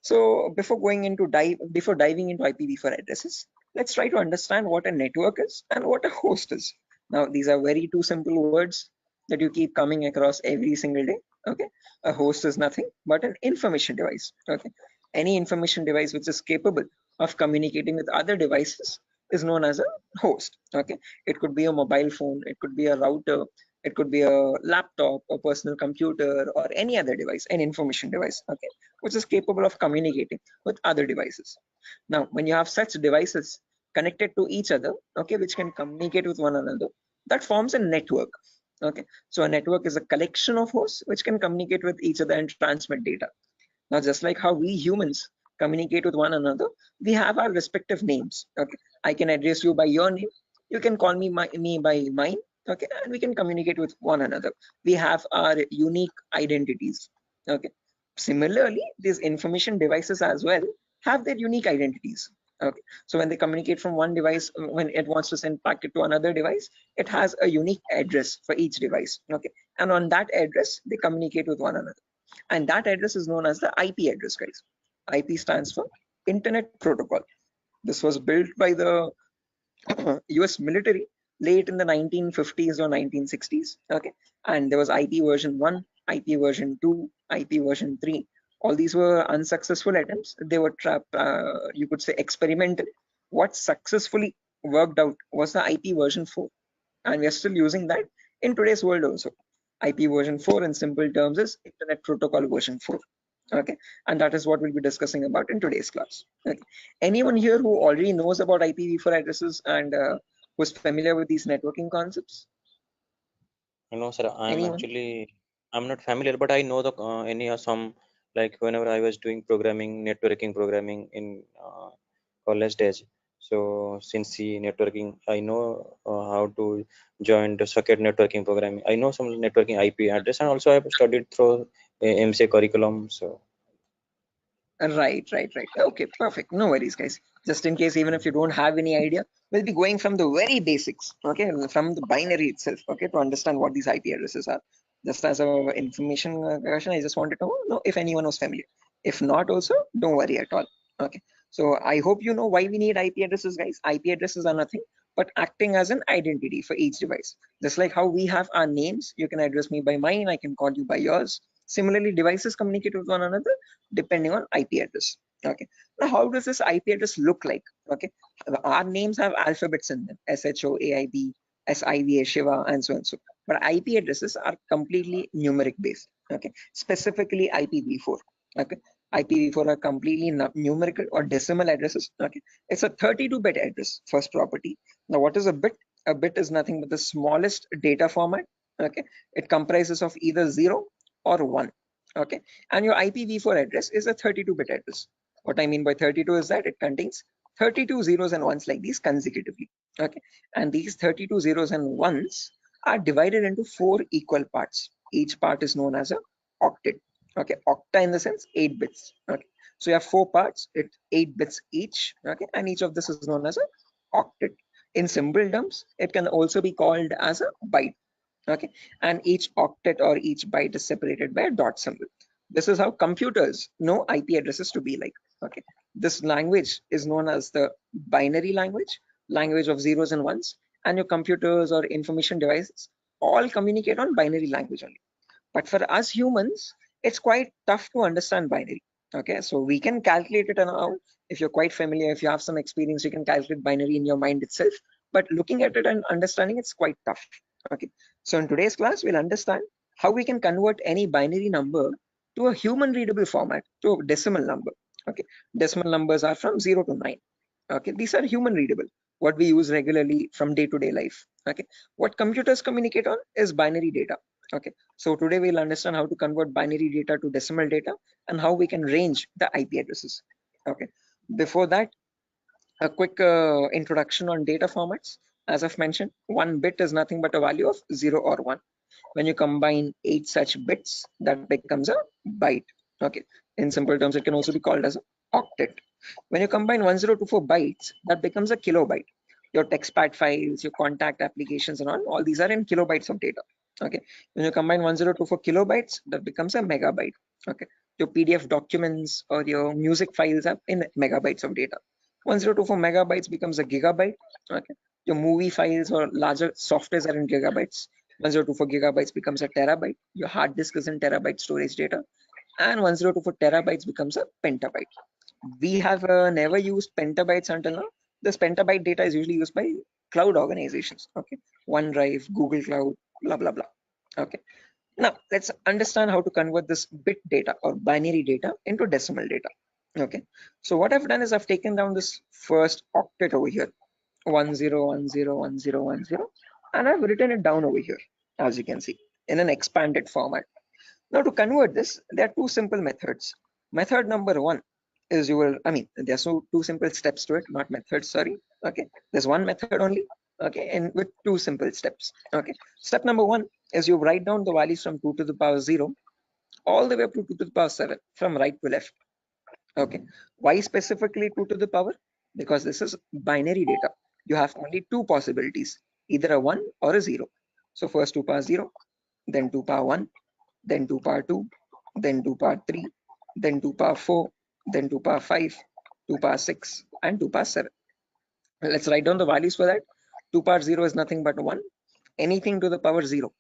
So before diving into IPv4 addresses, let's try to understand what a network is and what a host is. Now, these are very 2 simple words that you keep coming across every single day. Okay. A host is nothing but an information device. Okay. Any information device which is capable of communicating with other devices is known as a host. Okay, it could be a mobile phone, it could be a router, it could be a laptop, a personal computer, or any other device, an information device, okay, which is capable of communicating with other devices. Now, when you have such devices connected to each other, okay, which can communicate with one another, that forms a network. Okay, so a network is a collection of hosts which can communicate with each other and transmit data. Now, just like how we humans communicate with one another, we have our respective names. Okay, I can address you by your name, you can call me by mine. Okay, and we can communicate with one another. We have our unique identities. Okay, similarly, these information devices as well have their unique identities. Okay, so when they communicate from one device, when it wants to send packet to another device, it has a unique address for each device. Okay, and on that address they communicate with one another, and that address is known as the IP address, guys. IP stands for Internet Protocol. This was built by the US military late in the 1950s or 1960s. Okay, and there was IP version 1, IP version 2, IP version 3. All these were unsuccessful attempts. They were you could say experimental. What successfully worked out was the IP version 4, and we are still using that in today's world also. IP version 4 in simple terms is Internet Protocol version 4. Okay, and that is what we'll be discussing about in today's class. Okay, anyone here who already knows about IPv4 addresses and who's familiar with these networking concepts? No, sir. Anyone? I'm not familiar, but I know the some, like whenever I was doing programming, networking programming in college days. So since the networking, I know how to join the circuit networking programming. I know some networking IP address, and also I've studied through MCA curriculum. So Right. Okay, perfect. No worries, guys. Just in case, even if you don't have any idea, we'll be going from the very basics, okay, from the binary itself, okay, to understand what these IP addresses are. Just as a information question, I just wanted to know if anyone was familiar. If not, also don't worry at all. Okay. So I hope you know why we need IP addresses, guys. IP addresses are nothing but acting as an identity for each device. Just like how we have our names, you can address me by mine, I can call you by yours. Similarly, devices communicate with one another depending on IP address. Okay. Now, how does this IP address look like? Okay. Our names have alphabets in them: SHO, AIB, SIVA, Shiva, and so on. So, but IP addresses are completely numeric based. Okay. Specifically IPv4. Okay. IPv4 are completely numerical or decimal addresses. Okay. It's a 32-bit address, first property. Now, what is a bit? A bit is nothing but the smallest data format. Okay. It comprises of either 0 or 1. Okay, and your IPv4 address is a 32-bit address. What I mean by 32 is that it contains 32 zeros and ones like these consecutively. Okay, and these 32 zeros and ones are divided into 4 equal parts. Each part is known as a octet. Okay, octa in the sense 8 bits. Okay, so you have 4 parts, it's 8 bits each. Okay, and each of this is known as a octet. In simple terms, it can also be called as a byte. Okay, and each octet or each byte is separated by a dot symbol. This is how computers know IP addresses to be like. Okay, this language is known as the binary language of zeros and ones, and your computers or information devices all communicate on binary language only. But for us humans, it's quite tough to understand binary. Okay, so we can calculate it now. If you're quite familiar, if you have some experience, you can calculate binary in your mind itself. But looking at it and understanding it's quite tough. Okay, so in today's class, we'll understand how we can convert any binary number to a human readable format, to a decimal number. Okay, decimal numbers are from 0 to 9. Okay, these are human readable, what we use regularly from day-to-day life. Okay, what computers communicate on is binary data. Okay, so today we'll understand how to convert binary data to decimal data and how we can range the IP addresses. Okay, before that, a quick introduction on data formats. As I've mentioned, 1 bit is nothing but a value of 0 or 1. When you combine 8 such bits, that becomes a byte. Okay, in simple terms, it can also be called as an octet. When you combine 1024 bytes, that becomes a kilobyte. Your textpad files, your contact applications, and all these are in kilobytes of data. Okay, when you combine 1024 kilobytes, that becomes a megabyte. Okay, your PDF documents or your music files are in megabytes of data. 1024 megabytes becomes a gigabyte. Okay, your movie files or larger softwares are in gigabytes. 1024 gigabytes becomes a terabyte. Your hard disk is in terabyte storage data, and 1024 terabytes becomes a petabyte. We have never used petabytes until now, This petabyte data is usually used by cloud organizations. Okay, OneDrive, Google Cloud, blah blah blah. Okay, now let's understand how to convert this bit data or binary data into decimal data. Okay, so what I've done is I've taken down this first octet over here, 10101010, and I've written it down over here, as you can see, in an expanded format. Now to convert this, there are two simple methods. Method number one is there's two simple steps to it, not methods, sorry. Okay, there's one method only, okay, and with two simple steps. Okay, step number one is you write down the values from 2 to the power 0 all the way up to 2 to the power 7 from right to left. Okay, why specifically 2 to the power? Because this is binary data. You have only two possibilities, either a 1 or a 0. So first 2 power 0, then 2 power 1, then 2 power 2, then 2 power 3, then 2 power 4, then 2 power 5, 2 power 6, and 2 power 7. Let's write down the values for that. 2 power 0 is nothing but 1. Anything to the power 0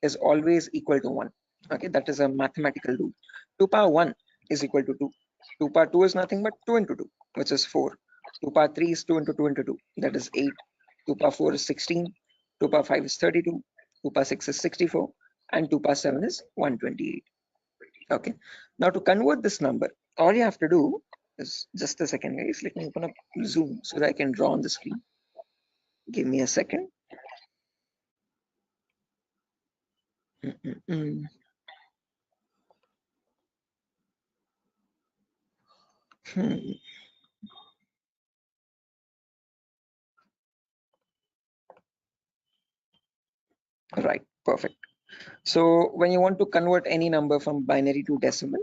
is always equal to 1. Okay, that is a mathematical rule. 2 power 1 is equal to 2. 2 power 2 is nothing but 2 into 2, which is 4. 2 power 3 is 2 into 2 into 2, that is 8. 2 power 4 is 16. 2 power 5 is 32. 2 power 6 is 64. And 2 power 7 is 128. Okay, now to convert this number, all you have to do is, just a second guys, let me open up Zoom so that I can draw on the screen. Give me a second. Right, perfect. So when you want to convert any number from binary to decimal,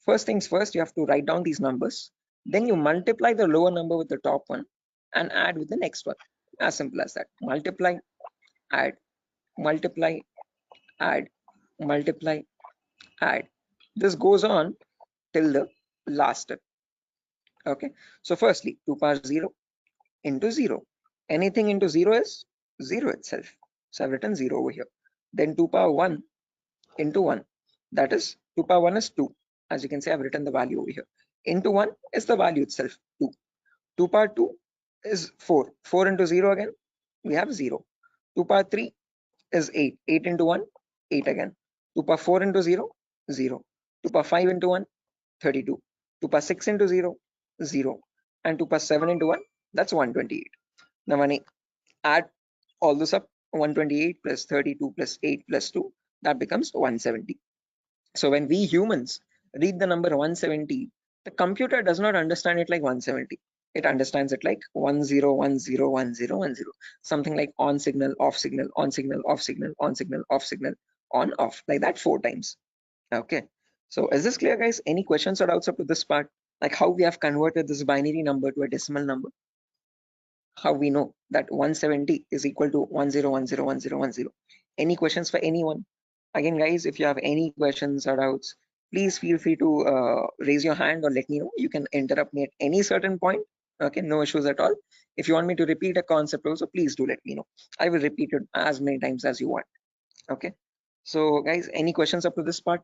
first things first, you have to write down these numbers. Then you multiply the lower number with the top one and add with the next one. As simple as that. Multiply, add, multiply, add, multiply, add. This goes on till the last step. Okay, so firstly 2 power 0 into 0. Anything into 0 is 0 itself. So I've written 0 over here. Then 2 power 1 into 1, that is 2 power 1 is 2. As you can see, I've written the value over here. Into 1 is the value itself, 2. 2 power 2 is 4. 4 into 0 again, we have 0. 2 power 3 is 8. 8 into 1, 8 again. 2 power 4 into 0, 0. 2 power 5 into 1, 32. 2 power 6 into 0, 0. And 2 power 7 into 1, that's 128. Now when I add all this up, 128 plus 32 plus 8 plus 2, that becomes 170. So when we humans read the number 170, the computer does not understand it like 170. It understands it like 10101010, something like on signal, off signal, on signal, off signal, on signal, off signal, on, off, like that 4 times. Okay, so is this clear guys? Any questions or doubts up to this part? Like how we have converted this binary number to a decimal number? How we know that 170 is equal to 10101010? Any questions for anyone? Again guys, if you have any questions or doubts, please feel free to raise your hand or let me know. You can interrupt me at any certain point. Okay, no issues at all. If you want me to repeat a concept also, please do let me know. I will repeat it as many times as you want. Okay, so guys, any questions up to this part?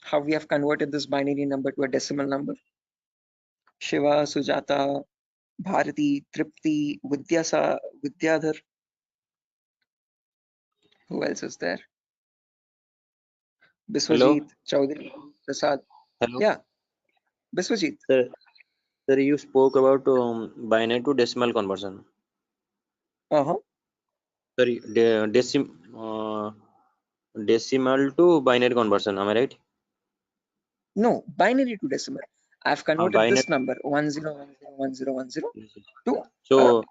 How we have converted this binary number to a decimal number? Shiva, Sujata, Bharati, Tripti, Vidyadhar. Who else is there? Biswajit, Chaudhary, Prasad. Hello. Yeah, Biswajit. Sir, you spoke about binary to decimal conversion. Sorry, decimal to binary conversion. Am I right? No, binary to decimal. I've converted Binary. this number 10101010 to So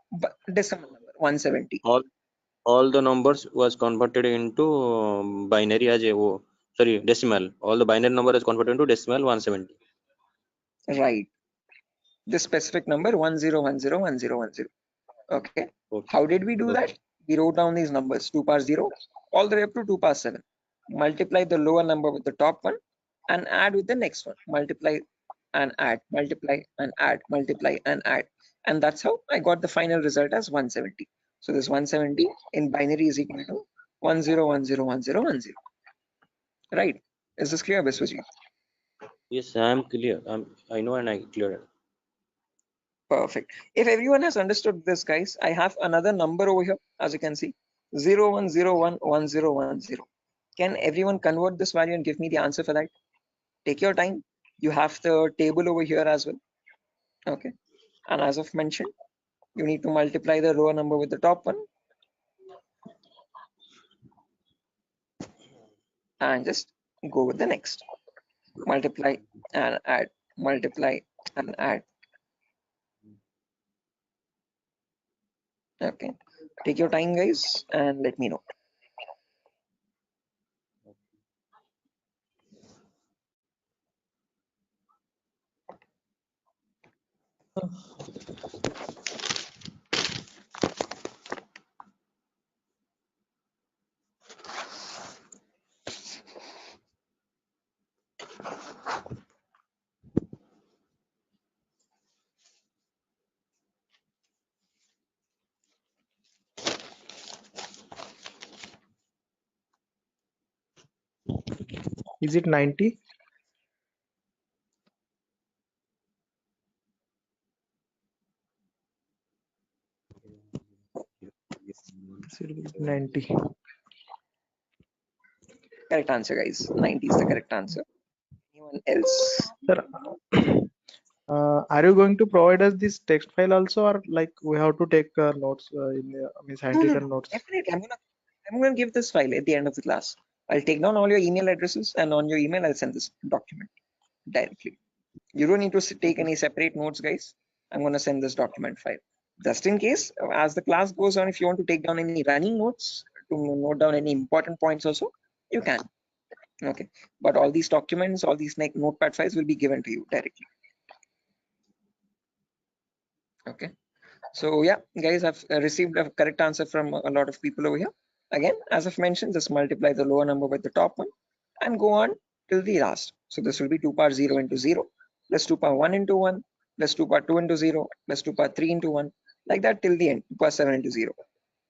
decimal number 170. all the numbers was converted into binary as a decimal. All the binary number is converted into decimal 170. Right. This specific number 10101010. Okay. How did we do that? We wrote down these numbers 2 power 0 all the way up to 2 power 7. Multiply the lower number with the top one and add with the next one. Multiply and add, multiply and add, multiply and add. And that's how I got the final result as 170. So this 170 in binary is equal to 10101010. Right. Is this clear, Biswajit? Yes, I am clear. I know and I clear. Perfect. If everyone has understood this, guys, I have another number over here, as you can see, 01011010. Can everyone convert this value and give me the answer for that? Take your time. You have the table over here as well. Okay. And as I've mentioned, you need to multiply the row number with the top one. And just go with the next. Multiply and add, multiply and add. Okay. Take your time, guys, and let me know. Is it 90? So it will be 90. Correct answer, guys. 90 is the correct answer. Anyone else? Sir, are you going to provide us this text file also, or like we have to take notes in means No, handwritten notes? definitely. I'm gonna give this file at the end of the class. I'll take down all your email addresses, and on your email, I'll send this document directly. You don't need to take any separate notes, guys. I'm gonna send this document file. Just in case, as the class goes on, if you want to take down any running notes to note down any important points also, you can. Okay. But all these documents, all these notepad files will be given to you directly. Okay. So yeah, guys, I've received a correct answer from a lot of people over here. Again, as I've mentioned, just multiply the lower number with the top one and go on till the last. So this will be 2 power 0 into 0 plus 2 power 1 into 1 plus 2 power 2 into 0 plus 2 power 3 into 1, like that till the end, 2 power 7 into 0.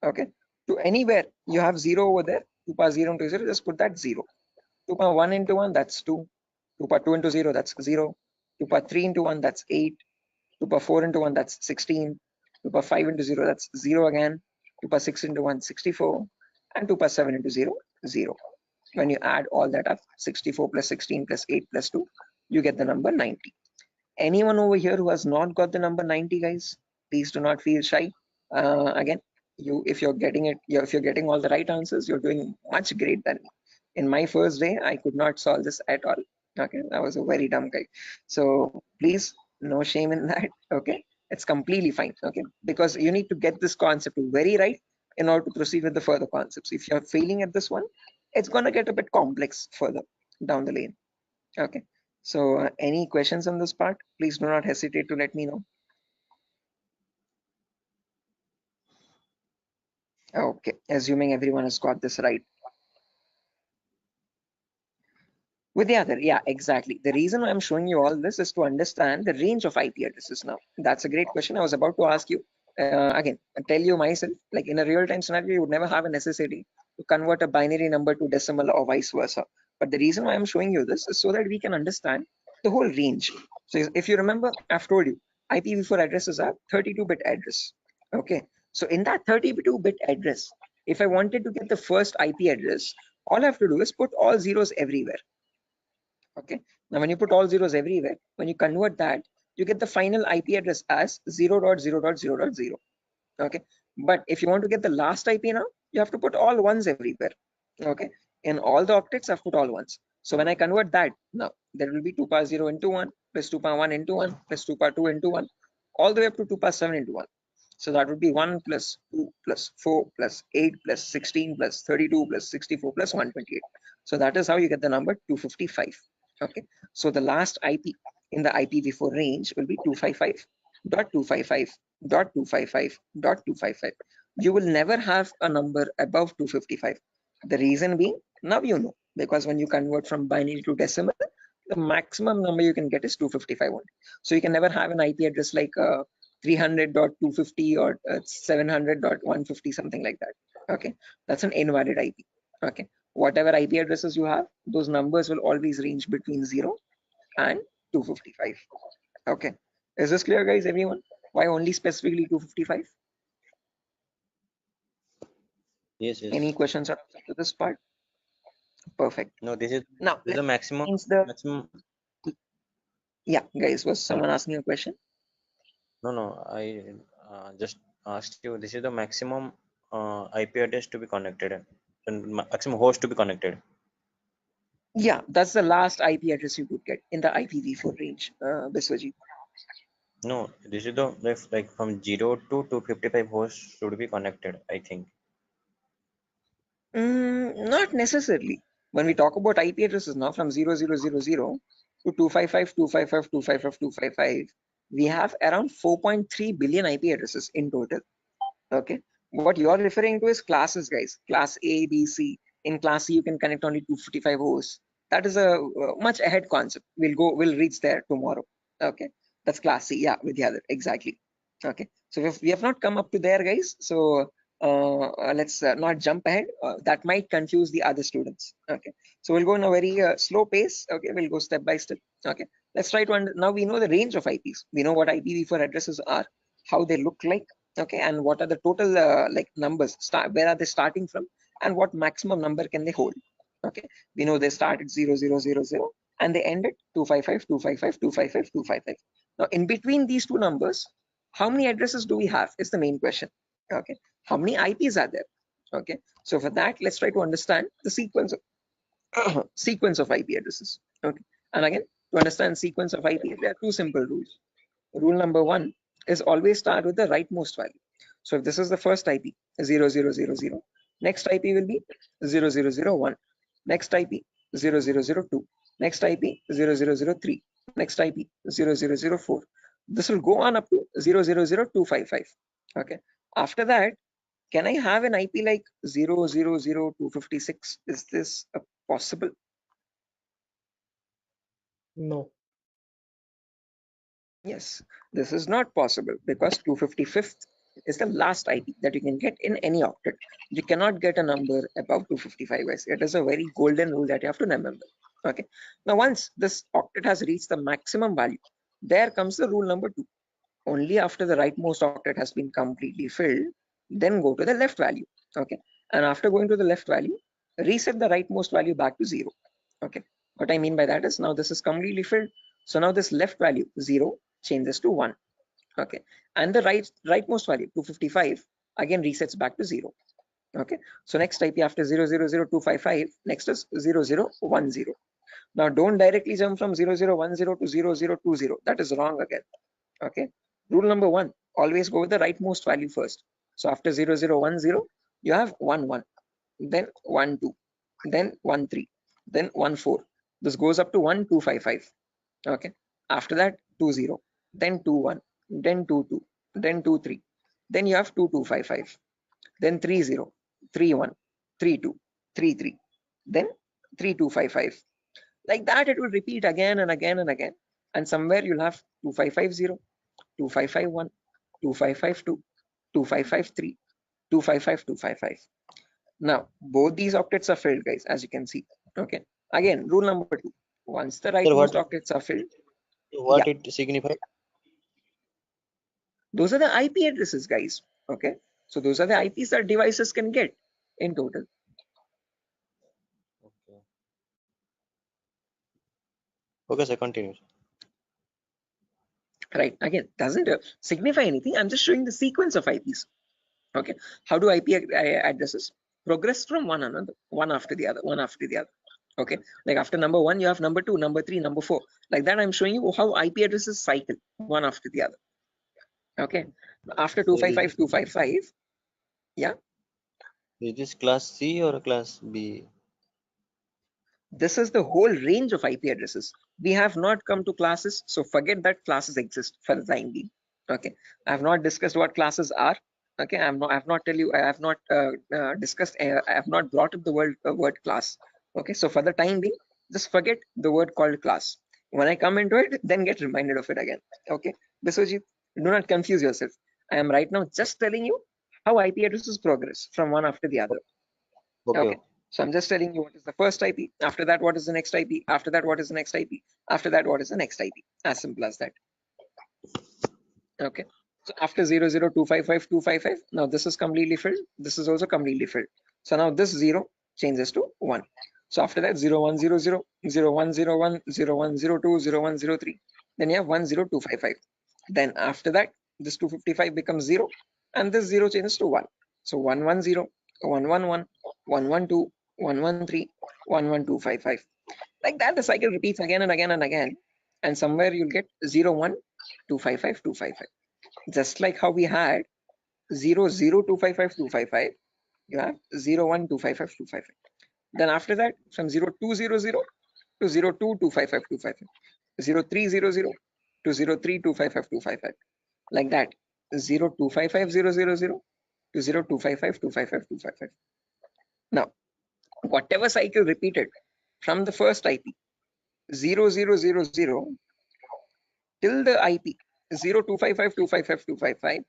Okay. To anywhere you have 0 over there, 2 power 0 into 0, just put that 0. 2 power 1 into 1, that's 2. 2 power 2 into 0, that's 0. 2 power 3 into 1, that's 8. 2 power 4 into 1, that's 16. 2 power 5 into 0, that's 0 again. 2 power 6 into 1, 64. And 2 power 7 into 0, 0. When you add all that up, 64 plus 16 plus 8 plus 2, you get the number 90. Anyone over here who has not got the number 90, guys, please do not feel shy. Again, if you're getting all the right answers, you're doing much great than me. In my first day, I could not solve this at all. Okay, I was a very dumb guy. So please, no shame in that. Okay, it's completely fine. Okay, because you need to get this concept very right in order to proceed with the further concepts. If you're failing at this one, it's gonna get a bit complex further down the lane. Okay, so any questions on this part? Please do not hesitate to let me know. Okay, assuming everyone has got this right. With the other, yeah, exactly. The reason I'm showing you all this is to understand the range of IP addresses now. That's a great question. I was about to ask you. Again, I tell you myself, like in a real-time scenario, you would never have a necessity to convert a binary number to decimal or vice versa. But the reason why I'm showing you this is so that we can understand the whole range. So if you remember, I've told you, IPv4 addresses are 32-bit address. Okay, so in that 32-bit address, if I wanted to get the first IP address, all I have to do is put all zeros everywhere. Okay, now when you put all zeros everywhere, when you convert that, you get the final IP address as 0.0.0.0. Okay, but if you want to get the last IP now, you have to put all ones everywhere. Okay, in all the octets, I've put all ones. So when I convert that, now there will be 2 power 0 into 1 plus 2 power 1 into 1 plus 2 power 2 into 1, all the way up to 2 power 7 into 1. So that would be 1 plus 2 plus 4 plus 8 plus 16 plus 32 plus 64 plus 128. So that is how you get the number 255. Okay, so the last IP in the IPv4 range will be 255.255.255.255. You will never have a number above 255. The reason being, now you know, because when you convert from binary to decimal, the maximum number you can get is 255 only. So you can never have an IP address like 300.250 or 700.150, something like that. Okay, that's an invalid IP. Okay, whatever IP addresses you have, those numbers will always range between 0 and 255. Okay, is this clear, guys? Everyone? Why only specifically 255? Yes, yes. Any questions up to this part? Perfect. No, this is Now the maximum. means the Maximum. yeah, guys, was someone asking a question? No. I just asked you. This is the maximum IP address to be connected, and maximum host to be connected. Yeah, that's the last IP address you could get in the IPv4 range, Biswajit. No, this is the like from 0 to 255 hosts should be connected, I think. Not necessarily. When we talk about IP addresses now from 0000 to 255, 255, 255, 255, we have around 4.3 billion IP addresses in total. Okay. What you're referring to is classes, guys. Class A, B, C. In class C, you can connect only 255 hosts. That is a much ahead concept. We'll reach there tomorrow. Okay. That's class C. Yeah, Vidyadhar. Exactly. Okay. So we have not come up to there, guys. So let's not jump ahead. That might confuse the other students. Okay. So we'll go in a very slow pace. Okay. We'll go step by step. Okay. Let's try to now we know the range of IPs. We know what IPv4 addresses are, how they look like. Okay, and what are the total like numbers, where are they starting from, and what maximum number can they hold? Okay, we know they start at 0000 and they end at 255, 255, 255, 255. Now in between these two numbers, how many addresses do we have is the main question. Okay, how many IPs are there? Okay, so for that, let's try to understand the sequence of sequence of IP addresses. Okay, and again, to understand sequence of IP, there are two simple rules. Rule number one is always start with the rightmost value. So if this is the first IP, 0000, next IP will be 0001, next IP 0002, next IP 0003, next IP 0004. This will go on up to 000255. Okay. After that, can I have an IP like 000256? Is this possible? No. Yes, this is not possible because 255th is the last IP that you can get in any octet. You cannot get a number above 255, guys. It is a very golden rule that you have to remember. Okay. Now, once this octet has reached the maximum value, there comes the rule number 2. Only after the rightmost octet has been completely filled, then go to the left value. Okay. And after going to the left value, reset the rightmost value back to 0. Okay. What I mean by that is now this is completely filled. So now this left value 0 changes to 1. Okay, and the rightmost value 255 again resets back to 0. Okay, so next IP after 000255, next is 0010. Now don't directly jump from 0010 to 0020. That is wrong again. Okay, rule number 1, always go with the rightmost value first. So after 0010, you have 11, then 12, then 13, then 14. This goes up to 1255. Okay, after that 20, then 21, then 22, then 23, then you have 2255, then 30, 31, 32, 33, then 3255. Like that it will repeat again and again and again, and somewhere you'll have 2550, 2551, 2552, 2553, 255, 255. Now both these octets are filled, guys, as you can see. Okay, again rule number 2, once the Sir, rightmost octets are filled, what yeah, it signifies? those are the IP addresses, guys. Okay, so those are the IPs that devices can get in total. Okay, sir, continue. Right, again, doesn't signify anything. I'm just showing the sequence of IPs. Okay, how do IP addresses progress from one another, one after the other, one after the other? Okay, like after number 1, you have number 2, number 3, number 4. Like that, I'm showing you how IP addresses cycle one after the other. Okay, after 255, 255, yeah. Is this class C or class B? This is the whole range of IP addresses. We have not come to classes, so forget that classes exist for the time being. Okay, I have not discussed what classes are. Okay, I have not discussed. I have not brought up the word class. Okay, so for the time being, just forget the word called class. When I come into it, then get reminded of it again. Okay, Biswajit, do not confuse yourself. I am right now just telling you how IP addresses progress from one after the other. Okay. So I'm just telling you what is the first IP. After that, what is the next IP? After that, what is the next IP? After that, what is the next IP? As simple as that. Okay. So after 00255, now this is completely filled. This is also completely filled. So now this 0 changes to 1. So after that 0100, 0101, 0102, 0103. Then you have 10255. Then after that this 255 becomes 0 and this 0 changes to 1. So 110, 111, 112, 113, 11255. Like that the cycle repeats again and again and again. And somewhere you'll get 01255, 255. Just like how we had 00255, 255, you have 01255, 255. Then after that, from 0200 to 02255, 255, 0300 to 03255, 255. Like that, 0255000 to 0255, 255, 255. Now, whatever cycle repeated from the first IP 0000 till the IP 0255, 255, 255,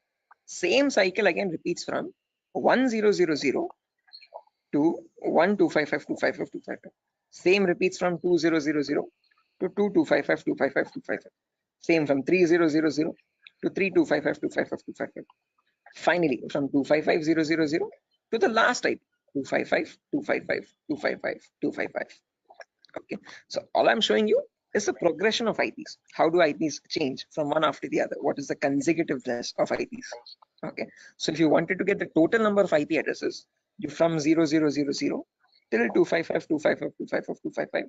same cycle again repeats from 1000 to 1255, 255, 255. Same repeats from 2000 to 2255, 255, 255. Same from 3000 to 3255, 255, 255. Finally, from 255000 to the last IP 255, 255, 255, 255. Okay, so all I'm showing you is the progression of IPs. How do IPs change from one after the other? What is the consecutiveness of IPs? Okay, so if you wanted to get the total number of IP addresses, you from 0000 till 255, 255, 255, 255,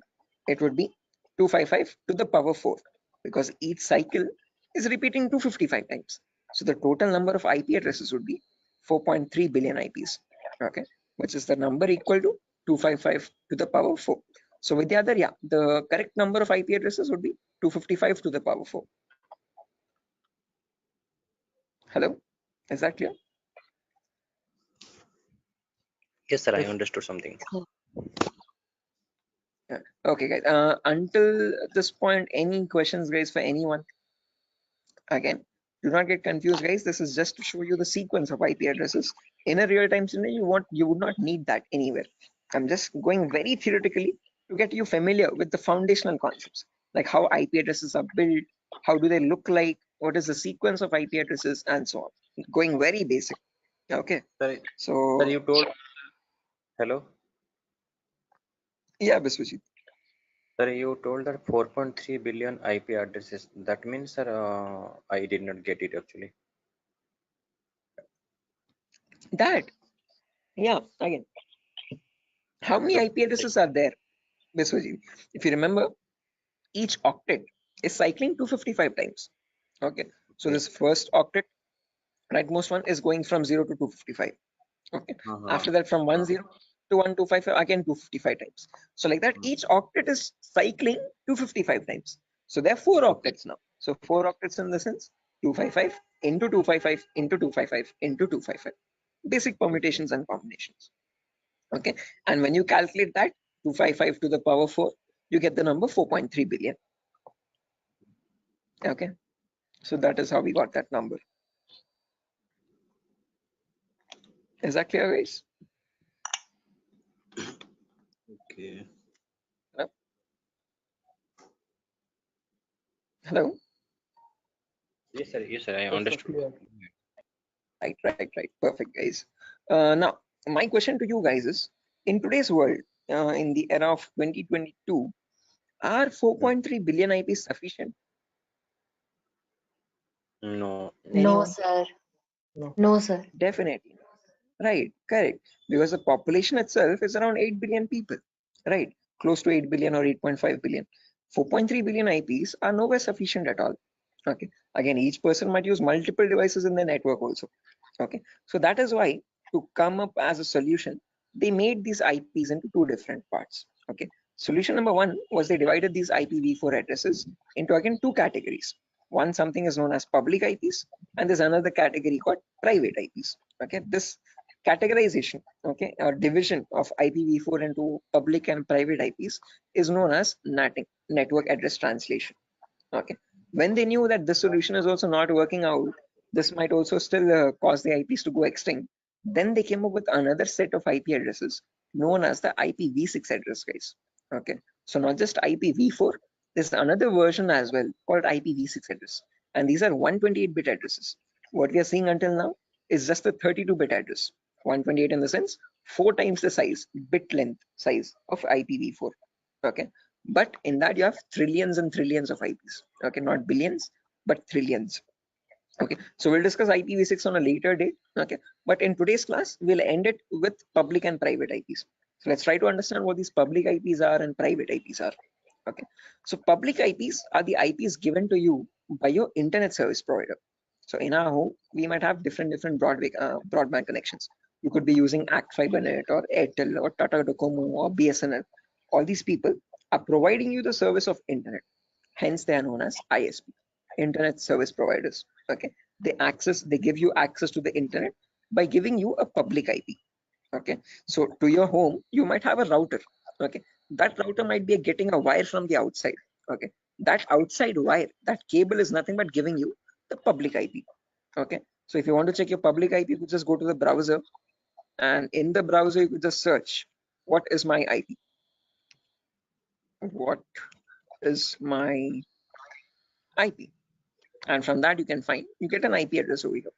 it would be 255 to the power 4 because each cycle is repeating 255 times. So the total number of IP addresses would be 4.3 billion IPs. Okay, which is the number equal to 255 to the power 4. So with the other, yeah, the correct number of IP addresses would be 255 to the power 4. Hello, is that clear? Yes, sir. I understood something. Yeah. Okay, guys. Until this point, any questions, guys, for anyone? Again, do not get confused, guys. This is just to show you the sequence of IP addresses. In a real-time scenario, you would not need that anywhere. I'm just going very theoretically to get you familiar with the foundational concepts, like how IP addresses are built, how do they look like, what is the sequence of IP addresses, and so on. Going very basic. Okay. Sir, So. sir, you told. Hello. Yeah, Biswajit. Sir, you told that 4.3 billion IP addresses. That means, sir, I did not get it actually. That. Yeah. Again. How many IP addresses are there, Biswajit? If you remember, each octet is cycling 255 times. Okay, so this first octet, rightmost one, is going from 0 to 255. Okay, after that from 10 to 1255, again 255 times. So like that, each octet is cycling 255 times. So there are 4 octets now. So 4 octets in the sense 255 into 255 into 255 into 255. Basic permutations and combinations. Okay, and when you calculate that 255 to the power 4, you get the number 4.3 billion. Okay, so that is how we got that number. Is that clear, guys? Okay. Hello? Hello? Yes, sir. Yes, sir. I understood. Right. Perfect, guys. Now, my question to you guys is, in today's world, in the era of 2022, are 4.3 billion IPs sufficient? No. No, sir. No, sir. Definitely. Right, correct. Because the population itself is around 8 billion people, right? Close to 8 billion or 8.5 billion. 4.3 billion IPs are nowhere sufficient at all. Okay. Again, each person might use multiple devices in the network also. Okay. So that is why, to come up as a solution, they made these IPs into 2 different parts. Okay. Solution number 1 was they divided these IPv4 addresses into again 2 categories. One, something is known as public IPs, and there's another category called private IPs. Okay. This categorization, okay, or division of IPv4 into public and private IPs is known as NATing, network address translation. Okay, when they knew that this solution is also not working out, this might also still cause the IPs to go extinct, then they came up with another set of IP addresses known as the IPv6 address, guys. Okay, so not just IPv4, there's another version as well called IPv6 address, and these are 128-bit addresses. What we are seeing until now is just a 32-bit address. 128 in the sense 4 times the size, bit length size of IPv4. Okay, but in that you have trillions and trillions of IPs. Okay, not billions, but trillions. Okay, so we'll discuss IPv6 on a later date. Okay, but in today's class we'll end it with public and private IPs. So let's try to understand what these public IPs are and private IPs are. Okay, so public IPs are the IPs given to you by your internet service provider. So in our home, we might have different broadband connections. You could be using Act FiberNet or Airtel or Tata Docomo or BSNL. All these people are providing you the service of internet. Hence, they are known as ISP, internet service providers. Okay, they give you access to the internet by giving you a public IP. Okay, so to your home, you might have a router. Okay, that router might be getting a wire from the outside. Okay, that outside wire, that cable is nothing but giving you the public IP. Okay, so if you want to check your public IP, you could just go to the browser, and in the browser you could just search what is my IP. What is my IP? And from that you can find, you get an IP address over here.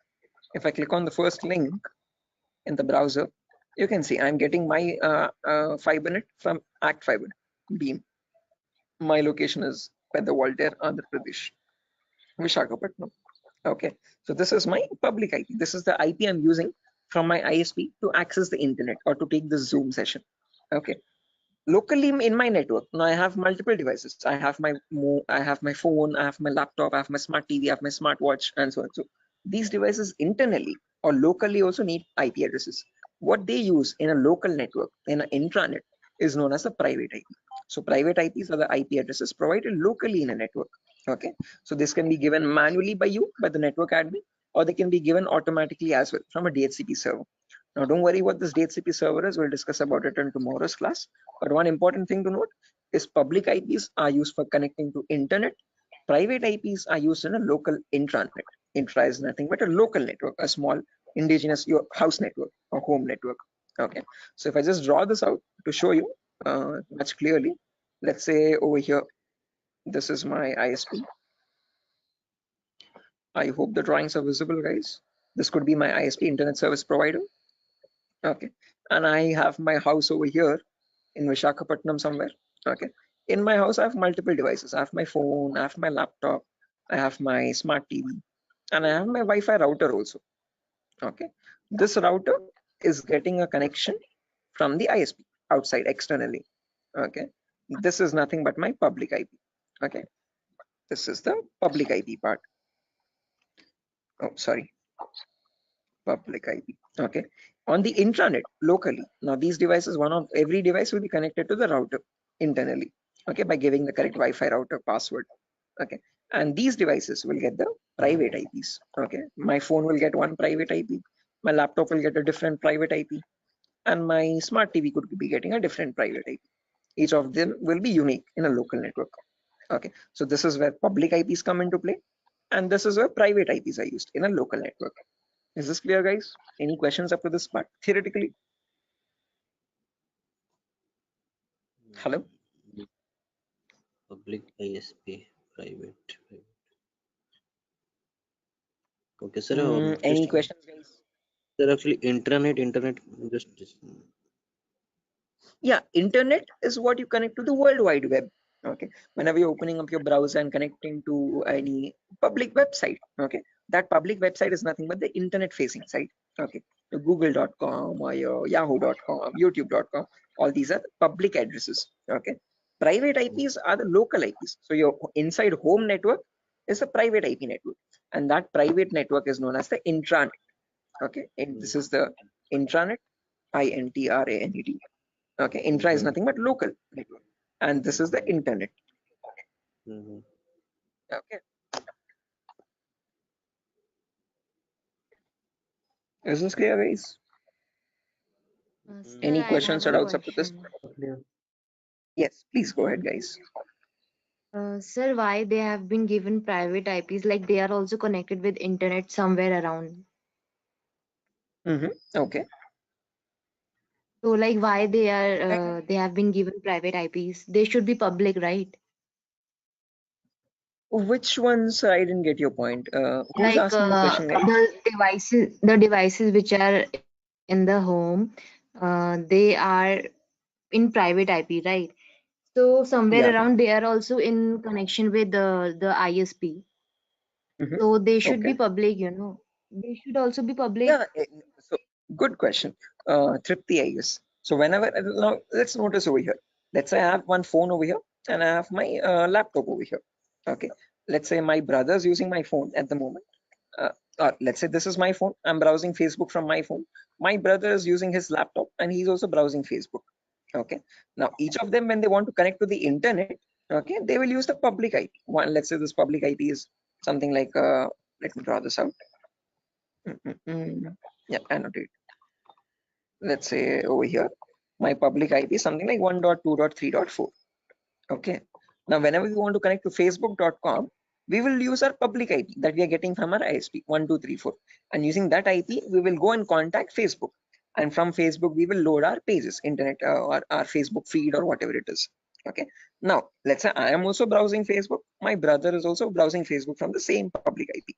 If I click on the first link in the browser, you can see I'm getting my FiberNet from Act Fiber Beam. My location is Pedawalter, Andhra Pradesh, Vishakhapatnam. Okay, so this is my public IP. This is the IP I'm using from my ISP to access the internet or to take the Zoom session. Okay, locally in my network, now I have multiple devices. I have my phone, I have my laptop, I have my smart TV, I have my smartwatch, and so on. So these devices internally or locally also need IP addresses. What they use in a local network, in an intranet, is known as a private IP. So private IPs are the IP addresses provided locally in a network. Okay, so this can be given manually by you, by the network admin, or they can be given automatically as well from a DHCP server. Now don't worry what this DHCP server is, we'll discuss about it in tomorrow's class. But one important thing to note is public IPs are used for connecting to internet. Private IPs are used in a local intranet. Intra is nothing but a local network, a small indigenous your house network or home network. Okay, so if I just draw this out to show you much clearly, let's say over here, this is my ISP. I hope the drawings are visible, guys. This could be my ISP, internet service provider. Okay, and I have my house over here in Vishakhapatnam somewhere. Okay, in my house I have multiple devices. I have my phone, I have my laptop, I have my smart TV, and I have my Wi-Fi router also. Okay, this router is getting a connection from the ISP outside externally. Okay, this is nothing but my public IP. Okay, this is the public IP part. Oh, sorry, public IP. Okay, on the intranet locally, now these devices, every device will be connected to the router internally. Okay, by giving the correct Wi-Fi router password. Okay, and these devices will get the private IPs. Okay, my phone will get one private IP, my laptop will get a different private IP, and my smart TV could be getting a different private IP. Each of them will be unique in a local network. Okay, so this is where public IPs come into play, and this is where private IPs are used in a local network. Is this clear, guys? Any questions up to this part theoretically? Hello? Public ISP, private. Okay, sir. Any questions, guys? Sir, actually, internet, just. Yeah, internet is what you connect to the World Wide Web. Okay, whenever you're opening up your browser and connecting to any public website, okay, that public website is nothing but the internet facing site. Okay, your google.com or your yahoo.com, youtube.com, all these are the public addresses. Okay, private IPs are the local IPs. So your inside home network is a private IP network, and that private network is known as the intranet. Okay, and this is the intranet, INTRANET. Okay, intra is nothing but local network, and this is the internet. Okay, is this clear, guys? Sir, Any I questions have or a doubts up to this? question. Yes, please go ahead, guys. Sir, why they have been given private IPs, like they are also connected with internet somewhere around? Okay. So like why they have been given private IPs? They should be public, right? Which ones? I didn't get your point. Who's Like asking the question, guys? the devices which are in the home, they are in private IP, right? So somewhere Yeah. around they are also in connection with the ISP. Mhm. So they should Okay. be public, you know. They should also be public. Yeah. So good question. Tripti, I guess. So whenever now let's notice over here. Let's say I have one phone over here and I have my laptop over here. Okay. Let's say my brother's using my phone at the moment. Or let's say this is my phone. I'm browsing Facebook from my phone. My brother is using his laptop and he's also browsing Facebook. Okay. Now each of them, when they want to connect to the internet, okay, they will use the public IP. One, let's say this public IP is something like let me draw this out. Yeah, annotate. Let's say over here, my public IP is something like 1.2.3.4. Okay. Now, whenever we want to connect to facebook.com, we will use our public IP that we are getting from our ISP 1234. And using that IP, we will go and contact Facebook. And from Facebook, we will load our pages, internet or our Facebook feed or whatever it is. Okay. Now, let's say I am also browsing Facebook. My brother is also browsing Facebook from the same public IP.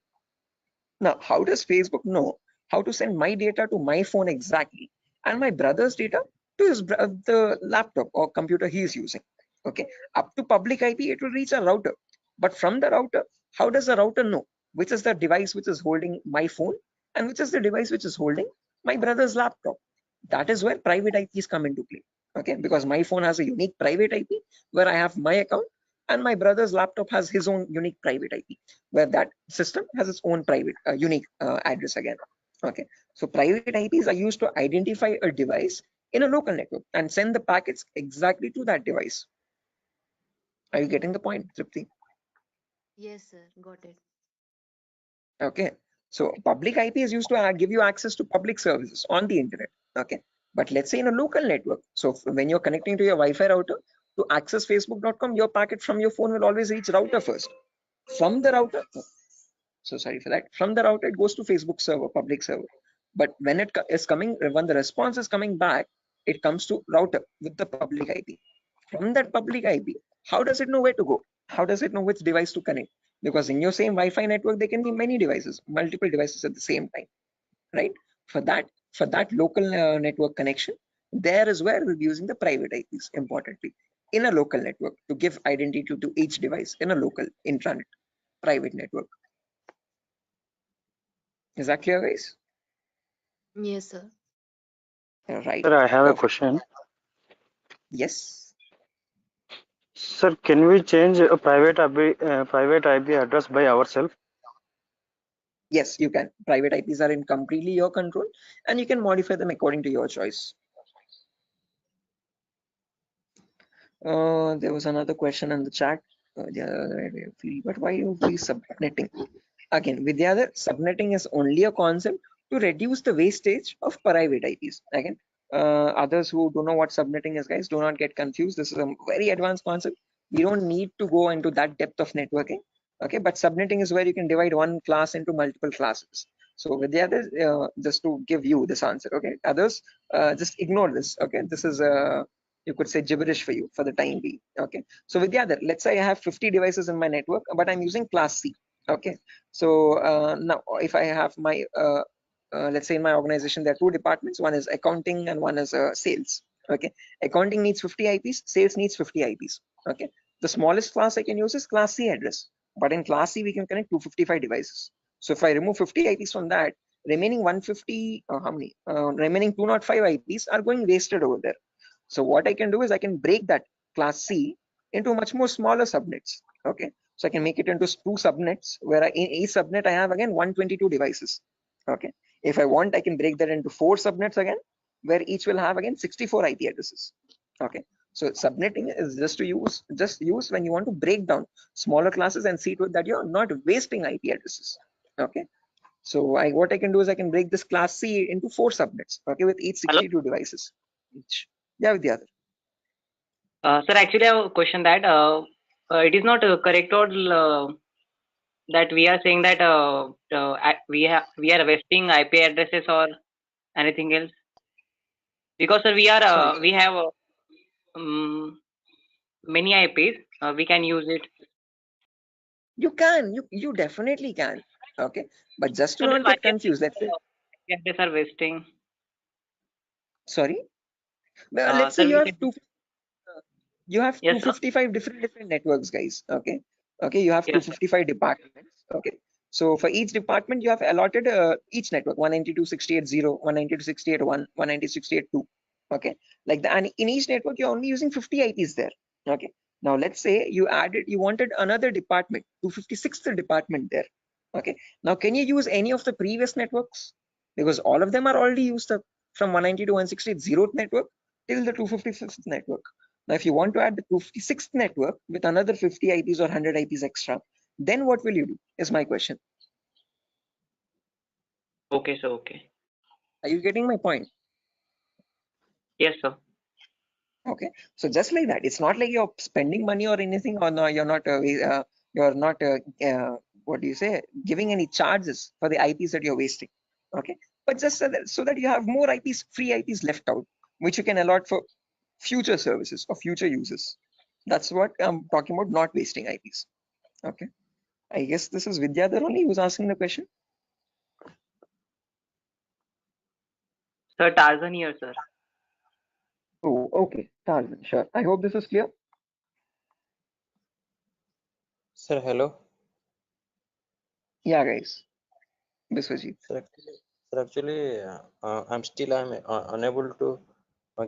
Now, how does Facebook know how to send my data to my phone exactly and my brother's data to the laptop or computer he is using? Okay, up to public IP, it will reach a router. But from the router, how does the router know which is the device which is holding my phone and which is the device which is holding my brother's laptop? That is where private IPs come into play. Okay, because my phone has a unique private IP where I have my account and my brother's laptop has his own unique private IP where that system has its own private unique address again. Okay, so private IPs are used to identify a device in a local network and send the packets exactly to that device. Are you getting the point, Tripti? Yes, sir. Got it. Okay, so public IP is used to give you access to public services on the internet. Okay, but let's say in a local network, so when you're connecting to your Wi-Fi router to access facebook.com, your packet from your phone will always reach router first. From the router, so sorry for that, from the router it goes to Facebook server, public server. But when it is coming, when the response is coming back, it comes to router with the public IP. From that public IP, how does it know where to go? How does it know which device to connect? Because in your same Wi-Fi network, there can be many devices, multiple devices at the same time, right? For that local network connection, there is where we'll be using the private IPs importantly in a local network to give identity to each device in a local intranet private network. Is that clear, guys? Yes, sir. Right. Sir, I have a Perfect. question. Yes. Sir, can we change a private IP address by ourselves? Yes, you can. Private IPs are in completely your control, and you can modify them according to your choice. There was another question in the chat. But why you be subnetting? Again, Vidyadhar, subnetting is only a concept to reduce the wastage of private IPs. Again, others who don't know what subnetting is, guys, do not get confused. This is a very advanced concept. We don't need to go into that depth of networking. Okay, but subnetting is where you can divide one class into multiple classes. So Vidyadhar, just to give you this answer, okay, others, just ignore this. Okay, this is you could say gibberish for you for the time being. Okay, so Vidyadhar, let's say I have 50 devices in my network, but I'm using class C. Okay, so now if I have my let's say in my organization there are two departments, one is accounting and one is sales. Okay, accounting needs 50 IPs, sales needs 50 IPs. Okay, the smallest class I can use is class C address, but in class C we can connect 255 devices. So if I remove 50 IPs from that, remaining 150 how many remaining 205 IPs are going wasted over there. So what I can do is I can break that class C into much more smaller subnets. Okay, so I can make it into two subnets where in each subnet I have again 122 devices. Okay, if I want, I can break that into 4 subnets again, where each will have again 64 IP addresses. Okay, so subnetting is just use when you want to break down smaller classes and see to it that you're not wasting IP addresses. Okay, so what I can do is I can break this class C into 4 subnets. Okay, with each 62 devices. Each. Yeah, with the other. Sir, actually, I have a question that it is not correct or that we are saying that we are wasting IP addresses or anything else, because sir, we have many IPs. We can use it. You can, you definitely can. Okay, but just to So then not why get confused, let's say, address are wasting? sorry, well, let's say Sir, you we have said, you have yes, sir. 255 different networks, guys. Okay, you have Yes, sir. 255 departments. Okay, so for each department you have allotted each network 192.68.0, 192.68.1, 192.68.2. Okay, like that, and in each network you're only using 50 IPs there. Okay, now let's say you wanted another department, 256th department there. Okay, now can you use any of the previous networks? Because all of them are already used up, from 190 to 168 network till the 256th network. Now, if you want to add the 256th network with another 50 IPs or 100 IPs extra, then what will you do? Is my question. Okay, sir. Okay. Are you getting my point? Yes, sir. Okay, so just like that, it's not like you're spending money or anything, or no, you're not what do you say, giving any charges for the IPs that you're wasting. Okay, but just so that you have more IPs, free IPs left out, which you can allot for future services or future uses. That's what I'm talking about, not wasting IPs. Okay, I guess this is Vidyadhar only who's asking the question. Sir, Tarzan here, sir. Oh, okay, Tarzan, sure. I hope this is clear. Sir, hello. Yeah, guys. Biswajit. Sir, actually, I'm unable to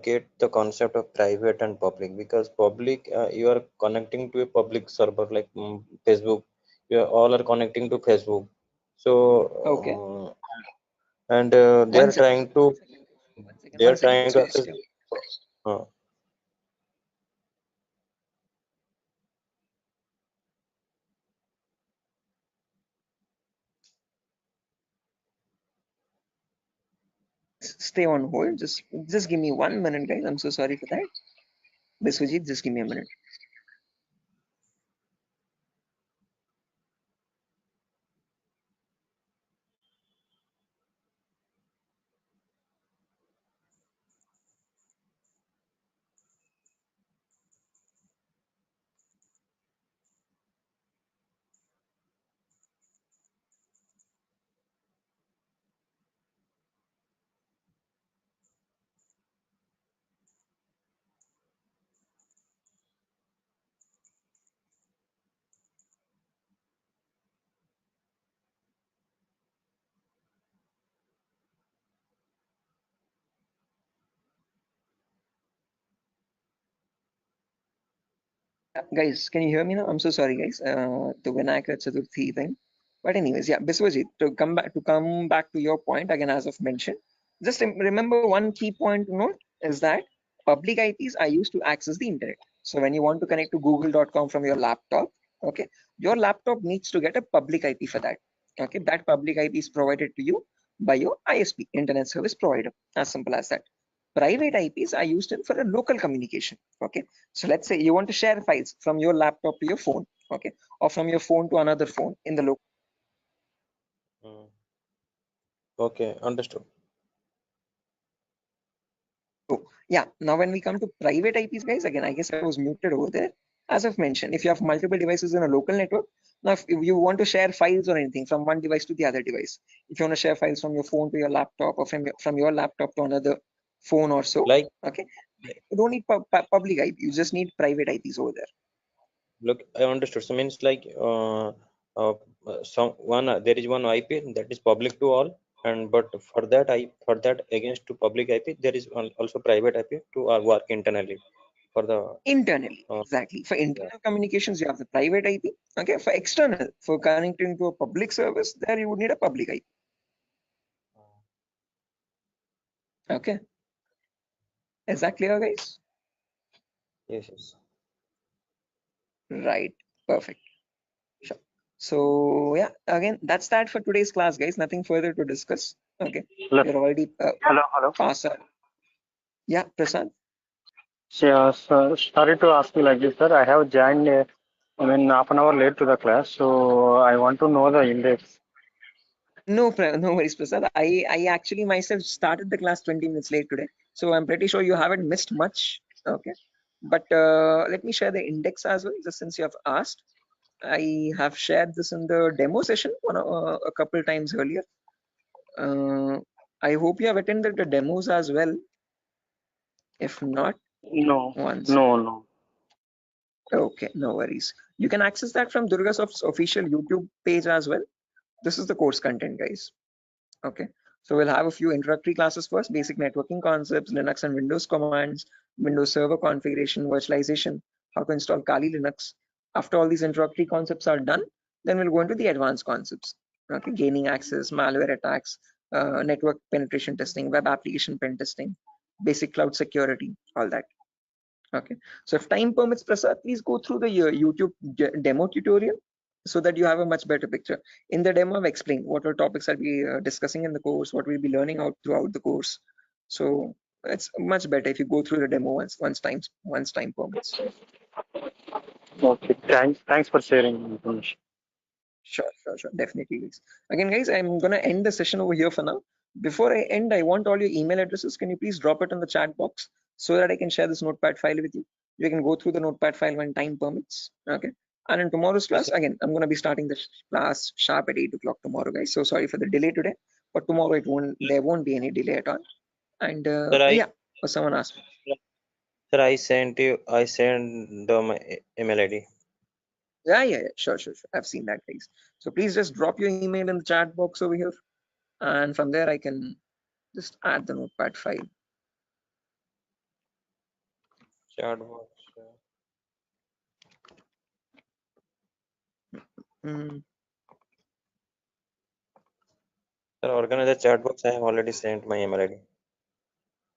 get the concept of private and public, because public, you are connecting to a public server like Facebook. You are, all are connecting to Facebook. So Okay. and they One are second. trying to Biswajit, access. stay on. Uh, Stay on hold. Just give me 1 minute, guys. I'm so sorry for that. Biswajit, just give me a minute. Guys, can you hear me now? I'm so sorry, guys. The Vinayaka Chaturthi thing. But anyways, yeah, Biswajit, to come back to your point again, as I've mentioned, just remember one key point to note is that public IPs are used to access the internet. So when you want to connect to google.com from your laptop, okay, your laptop needs to get a public IP for that. Okay, that public IP is provided to you by your ISP, internet service provider. As simple as that. Private IPs are used for a local communication. Okay, so let's say you want to share files from your laptop to your phone, okay, or from your phone to another phone in the local. okay, understood. So yeah, now when we come to private IPs, guys, again, I guess I was muted over there. As I've mentioned, if you have multiple devices in a local network, now if you want to share files or anything from one device to the other device, if you want to share files from your phone to your laptop, or from your laptop to another phone or so, Like, okay, you don't need public IP, you just need private IPs over there. look, I understood. So means like there is one IP that is public to all, and but for that against to public IP there is also private IP to work internally for the Internally, exactly. For internal communications, you have the private IP. Okay, for external, for connecting to a public service, there you would need a public IP. Okay, is that clear, guys? yes. Right, perfect. Sure. So yeah, again, that's that for today's class, guys. Nothing further to discuss. Okay, Hello. you're already Hello. past. Yeah, Prasad. Yeah, so sorry to ask you like this, sir. I have joined, half an hour late to the class, so I want to know the index. No worries, Prasad. I actually myself started the class 20 minutes late today, so I'm pretty sure you haven't missed much. Okay, but let me share the index as well, just since you have asked. I have shared this in the demo session a couple times earlier. I hope you have attended the demos as well. If not, No, once. no. Okay, no worries. You can access that from Durgasoft's official YouTube page as well. This is the course content, guys. Okay, so we'll have a few introductory classes first, basic networking concepts, Linux and Windows commands, Windows Server configuration, virtualization, how to install Kali Linux. After all these introductory concepts are done, then we'll go into the advanced concepts. Okay, gaining access, malware attacks, network penetration testing, web application pen testing, basic cloud security, all that. Okay, so if time permits, Prasad, please go through the YouTube demo tutorial so that you have a much better picture. In the demo, I've explained what are topics that we are discussing in the course, what we'll be learning out throughout the course. So it's much better if you go through the demo once time permits. Okay, thanks for sharing information. Sure, definitely, guys. Again, guys, I'm gonna end the session over here for now. Before I end, I want all your email addresses. Can you please drop it in the chat box so that I can share this notepad file with you? You can go through the notepad file when time permits. Okay. And in tomorrow's class, again, I'm gonna be starting the class sharp at 8 o'clock tomorrow, guys. So sorry for the delay today, but tomorrow there won't be any delay at all. And Sir, someone asked me. Sir, I sent my email ID. Yeah, sure. I've seen that, guys. So please just drop your email in the chat box over here, and from there I can just add the notepad file. Chat box. Sir, organize the chat box. I have already sent my email ID.